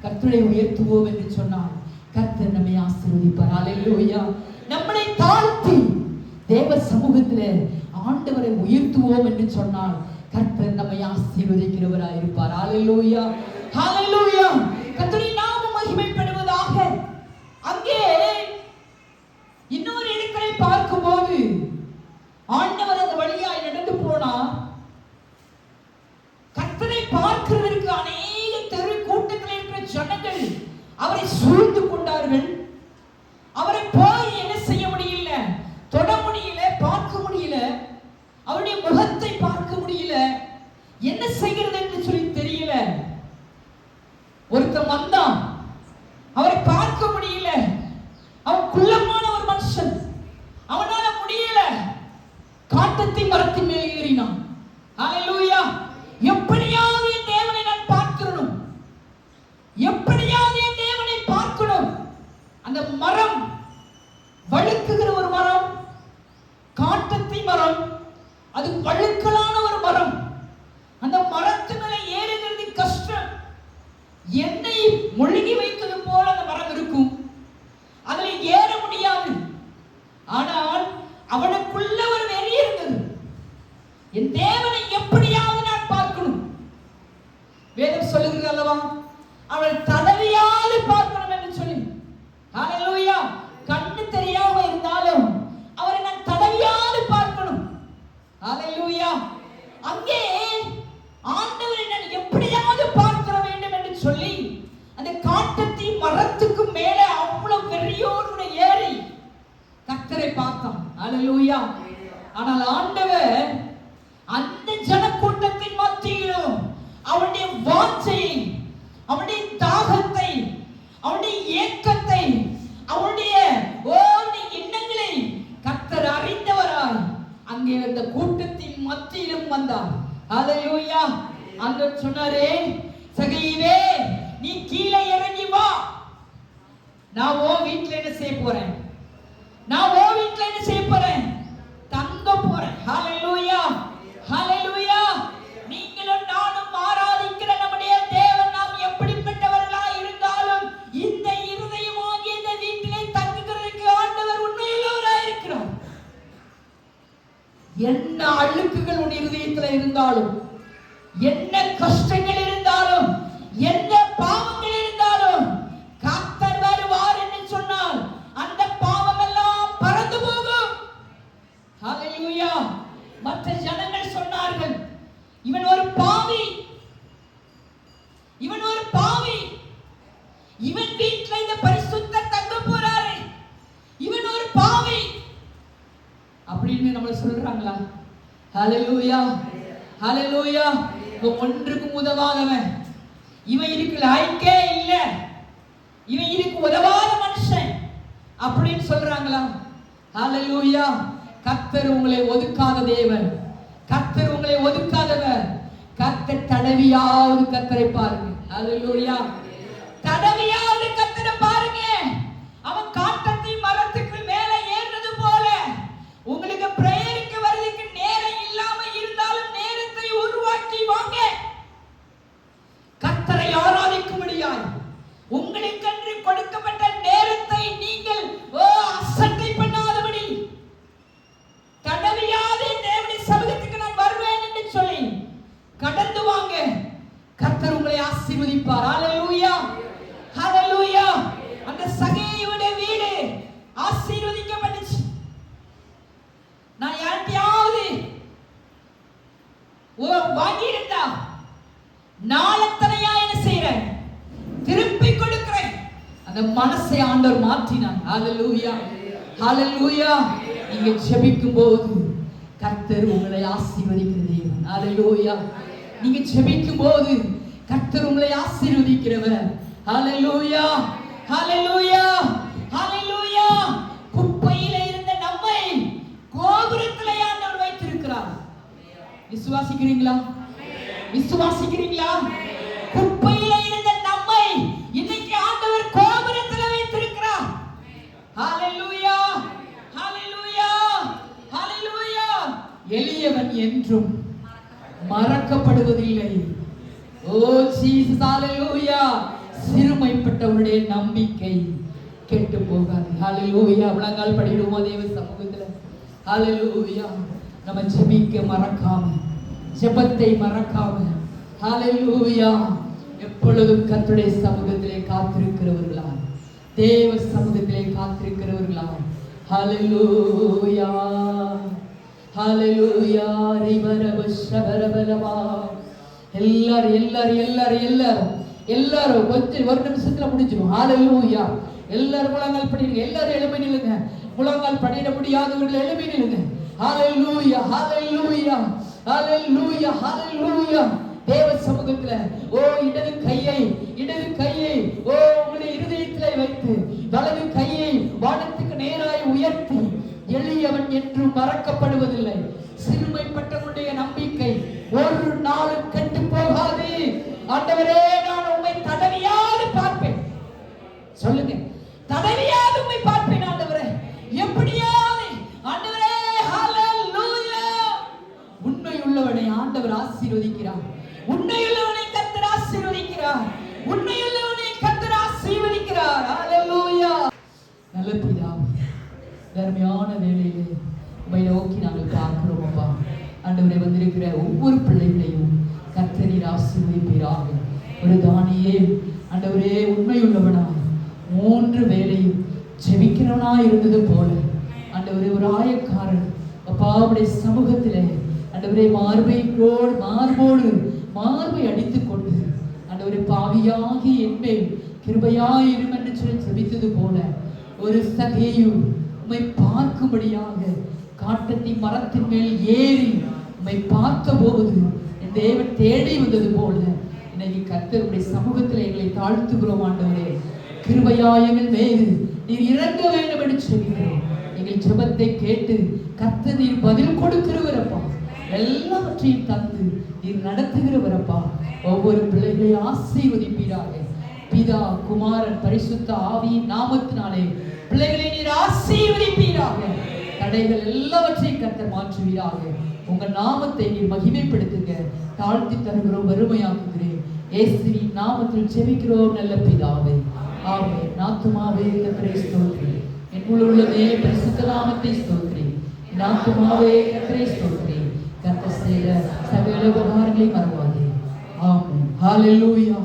கர்த்தரை உயர்த்துவோம் என்று சொன்னால் கர்த்தர் நம்மை ஆசீர்வதிப்பார். ஹல்லேலூயா. நம்மை தாழ்த்தி தேவ சமூகத்திலே ஆண்டவரை உயர்த்துவோம் என்று சொன்னால் கர்த்தர் நம்மை ஆசீர்வதிக்கிறவராய் இருப்பார். ஹல்லேலூயா, ஹல்லேலூயா. கர்த்தருடைய நாமம் மகிமைப்படுவதாக. அங்கே இன்னொரு இடத்தை பார்க்கும்போது ஆண்டவர் அந்த வழியாய் நடந்து போனார். கர்த்தரை பார்க்கிறதற்கு அநேக தெரு கூட்டத்தில் இருக்கிற ஜனங்கள் அவரை சூழ்ந்து கொண்டார்கள். அவரை போய் என்ன செய்ய முடியல, தொட முடியல, பார்க்க முடியல, அவருடைய முகத்தை பார்க்க முடியல, என்ன செய்கிறது என்று சொல்லி தெரியல. ஒருத்தன் வந்தான், அவரை பார்க்க முடியல, அவன் குள்ளமான ஒரு மனுஷன், அவனால முடியல, காட்டத்தி மரத்தின் மேல் ஏறினான். ஹல்லேலூயா. எப்படியாவது என் தேவனை நான் பார்க்கணும், எப்படியாவது என் தேவனை பார்க்கணும். அந்த மரம் வழுக்குகிற ஒரு மரம், காட்டத்தி மரம், அது வழுக்கலான ஒரு மரம். அந்த மரத்து மேல ஏறுகிறது கஷ்டம். என்னை முழுகி வைத்தது போல அந்த மரம் இருக்கும், அதில் ஏற முடியாது. ஆனால் அவனுக்குள்ள ஒரு வெறி இருந்தது, என் தேவனை எப்படியாவது நான் பார்க்கணும். வேதம் சொல்லுகிறது அல்லவா, அவள் தடவியாவது பார்க்கணும் என்று சொல்லி. ஹல்லேலூயா. கண்ணு தெரியாம இருந்தாலும் அவரை நான் தடவியாவது பார்க்கணும். ஹல்லேலூயா. அங்கே ஆண்டவரை நான் எப்படியாவது பார்க்க வேண்டும் என்று சொல்லி அந்த காட்டத்தி மரத்துக்கு மேலே அவ்வளவு வெறியோடு ஏறி கர்த்தரை பார்த்தான். ஹல்லேலூயா. ஆனால் ஆண்டவர் அந்த ஜனக்கூட்டத்தின் மத்தியிலும் அவருடைய வாஞ்சையை, அவருடைய தாகத்தை, அவருடைய ஏக்கத்தை, அவருடைய எண்ணங்களை கர்த்தர் அறிந்தவராய் அங்கே அந்த கூட்டத்தின் மத்தியிலும் வந்தார். ஹல்லேலூயா. ஆண்டவர் சொன்னாரே, சகையிலே நீ கீழே இறங்கி வா, செய்ய போறேன்? நான் ஓ வீட்டுல என்ன செய்ய போறேன்? தங்க போறேன். ஹalleluya, ஹalleluya. நீங்களும் நானும் ஆராதிக்கிற நம்முடைய தேவன் நாம் எப்படிப்பட்டவர்களாய் இருந்தாலும் இந்த இருதயமாகிய இந்த வீட்டிலே தங்குகிறதுக்கு ஆண்டவர் உண்மையுள்ளவராய் இருக்கிறார். என்ன அழுக்குகள் உன் இருதயத்தில் இருந்தாலும், என்ன கஷ்டங்கள் இருந்தாலும், என்ன பாவங்கள் இருந்தாலும், கர்த்தர் வருவார் என்று சொன்னால் அந்த பாவம் எல்லாம் பறந்து போகும். ஹalleluya. மற்ற ஜனங்கள் சொன்னார்கள், இவன் ஒரு பாவி, இவன் ஒரு பாவி, இவன் வீட்டில் இந்த பரிசுத்தர் தங்க போறாரு, இவன் ஒரு பாவி அப்படின்னு நம்மள சொல்றாங்களா? ஹalleluya, ஹalleluya. ஒன்றுக்கும் உதவாதவன், இவன் இதுக்கு லாய்க்கே இல்ல, இவன் இதுக்கு உதவாத மனுஷன் அப்படின்னு சொல்றாங்களா? ஹalleluya. கர்த்தர் உங்களை ஒதுக்காத தேவன், கர்த்தர் உங்களை ஒதுக்காதவர். கர்த்தர் தடவியாவது கர்த்தரை பாருங்க. ஹalleluya. தடவியாவது கர்த்தரை பாருங்க. அவன் காட்டத்தை மரத்துக்கு மேல ஏறுறது போல உங்களுக்கு பிரேயருக்கு வரதுக்கு நேரம் இல்லாம இருந்தாலும் நேரத்தை உருவாக்கி வாங்க. கர்த்தரை ஆராதிக்கும்படியாய் உங்களுக்கென்று கொடுக்கப்பட்ட நேரத்தை நீங்கள் அசட்டை பண்ணாதபடி கடமையாத தேவனுடைய சமூகத்துக்கு நான் வருவேன் என்று சொல்லி கடந்து வாங்க. கர்த்தர் உங்களை ஆசீர்வதிப்பார். ஹalleluya, ஹalleluya. அந்த சகேயுடைய வீடு ஆசீர்வதிக்கப்பட்டுச்சு. நான் யார்கிட்டயாவது வாங்கியிருந்தா நாளத்தனையா என்ன செய்றேன்? திருப்பி கொடுக்கிறேன். அந்த மனசை ஆண்டவர் மாற்றினார். ஹalleluya, ஹalleluya. நீங்க ஜெபிக்கும் போது கர்த்தர் உங்களை ஆசீர்வதிக்கிற தேவன். ஹalleluya. நீங்க ஜெபிக்கும் போது கர்த்தர் உங்களை ஆசீர்வதிக்கிறவர். ஹalleluya, ஹalleluya, ஹalleluya. குப்பையில இருந்த நம்மை கோபுரத்திலே ஆண்டவர் வைத்திருக்கிறார். விசுவாசிக்கிறீங்களா? விசுவாசிக்கிறீங்களா? குப்பையில இருந்த நம்மை இன்னைக்கு ஆண்டவர் கோபுரத்திலே வைத்திருக்கிறார். ஹalleluya, ஹalleluya, ஹalleluya. எளியவன் என்றும் மறக்கப்படுவதில்லை. ஓ ஜீசஸ், ஹalleluya. சிறுமைப்பட்டவனுடைய நம்பிக்கை கெட்டு போகாது. ஹalleluya. முழங்கால் படிடுவோம் தேவ சமூகத்துல. ஹalleluya. நம்ம ஜெபிக்க மறக்காம, ஜெபத்தை மறக்காம, ஹalleluya, எப்பொழுதும் கர்த்தருடைய சமூகத்திலே காத்திருக்கிறவர்களா, தேவ சமூகத்திலே காத்திருக்கிறவர்களா. ஹalleluya, ஹalleluya. ரிவரபஷபரபலமா. எல்லாரும் கொஞ்சம் ஒரு நிமிஷத்துல முடிஞ்சிடும். ஹalleluya. எல்லாரும் முழங்கால் படிங்க. எல்லாரும் எழும்பி நில்லுங்க. முழங்கால் படிட முடியாதவர்கள் எழும்பி நில்லுங்க. ஹalleluya, ஹalleluya, ஹalleluya, ஹalleluya. தேவ சமூகத்துல இடது கையை உங்களுடைய இருதயத்திலே வைத்து வலது கையை வானத்துக்கு நேராய் உயர்த்தி, எளியவன் என்று மறக்கப்படுவதில்லை. சிறுமைப்பட்டவனுடைய நம்பிக்கை ஒரு நாளும் கெட்டு போகாது. ஆண்டவரே, நான் உம்மை தடவியாது பார்ப்பேன். சொல்லுங்க, தடவியாது உம்மை பார்ப்பேன் ஆண்டவரே. எப்படியாவது ஆண்டவரே, ஹalleluya. உண்மையுள்ளவனை ஆண்டவர் ஆசீர்வதிக்கிறார். உண்மையுள்ளவனை கர்த்தர் ஆசீர்வதிக்கிறார். உண்மையுள்ளவனை கர்த்தர் ஆசீர்வதிக்கிறார். ஹalleluya. நல்ல பிதாவே, தர்மயான வேளையிலே உம்மை நோக்கி நாங்கள் பார்க்கிறோம் அப்பா. ஆண்டவரே, வந்திருக்கிற ஒவ்வொரு பிள்ளைகளையும் கர்த்தர் ஆசீர்வதிப்பீராக. ஒரு தானியேல் ஆண்டவரே உண்மையுள்ளவனாய் 3 வேளையும் ஜெபிக்கிறவனாய் இருந்தது போல ஆண்டவரே, ஒரு ஆயக்காரன் அப்பா உடைய சமூகத்திலே ஆண்டவரே மார்பை அடித்துக் கொண்டு ஆண்டவரே, பாவியாகி என்மேல் கிருபையாயிரும் என்று சொல்லி ஜெபித்தது போல ஒரு சகேயு உம்மை பார்க்கும்படியாக காட்டத்தி மரத்தின் மேல் ஏறி உம்மை பார்த்தபோது என் தேவன் தேடி வந்தது போல இன்னைக்கு கர்த்தருடைய சமூகத்தில் எங்களை தாழ்த்துகிறோம். ஆண்டவரே, கிருபையாயங்கள் மேல் நீர் இறங்க வேண்டும் என்று சொல்கிறோம். எங்கள் ஜெபத்தை கேட்டு கர்த்தர் நீர் பதில் கொடுக்கிறவரப்பா. எல்லாவற்றையும் தந்து நீர் நடத்துகிறவரப்பா. ஒவ்வொரு பிள்ளைகளை ஆசீர்வதிப்பீராக. பிதா குமாரன் பரிசுத்த ஆவியின் நாமத்தினாலே பிள்ளைகளை நீர் ஆசீர்வதிப்பீராக. தடைகள் எல்லாவற்றையும் கர்த்தர் மாற்றுவீராக. உங்க நாமத்தை நீர் மகிமைப்படுத்துங்க. தாழ்த்தி தருகிறோம், வறுமையாக்குகிறேன். இயேசுவின் நாமத்தில் ஜெபிக்கிறோம் நல்ல பிதாவே, ஆமென். ஆத்துமாவே கர்த்தரை ஸ்தோத்திரி, என் உள்ளமே பரிசுத்த நாமத்தை ஸ்தோத்திரி. என் ஆத்துமாவே கர்த்தரை ஸ்தோத்திரி, கர்த்தர் செய்த சகல உபகாரங்களை மறவாதே. ஆமென். ஹல்லேலூயா,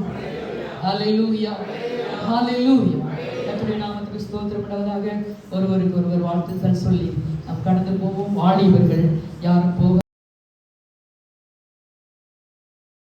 ஹல்லேலூயா, ஹல்லேலூயா. கர்த்தருடைய நாமத்துக்கு ஸ்தோத்திரம் உண்டாவதாக. ஒருவருக்கு ஒருவர் வாழ்த்துக்கள் சொல்லி நாம் கடந்து போவோம். வாலிபர்கள் யாரும் போக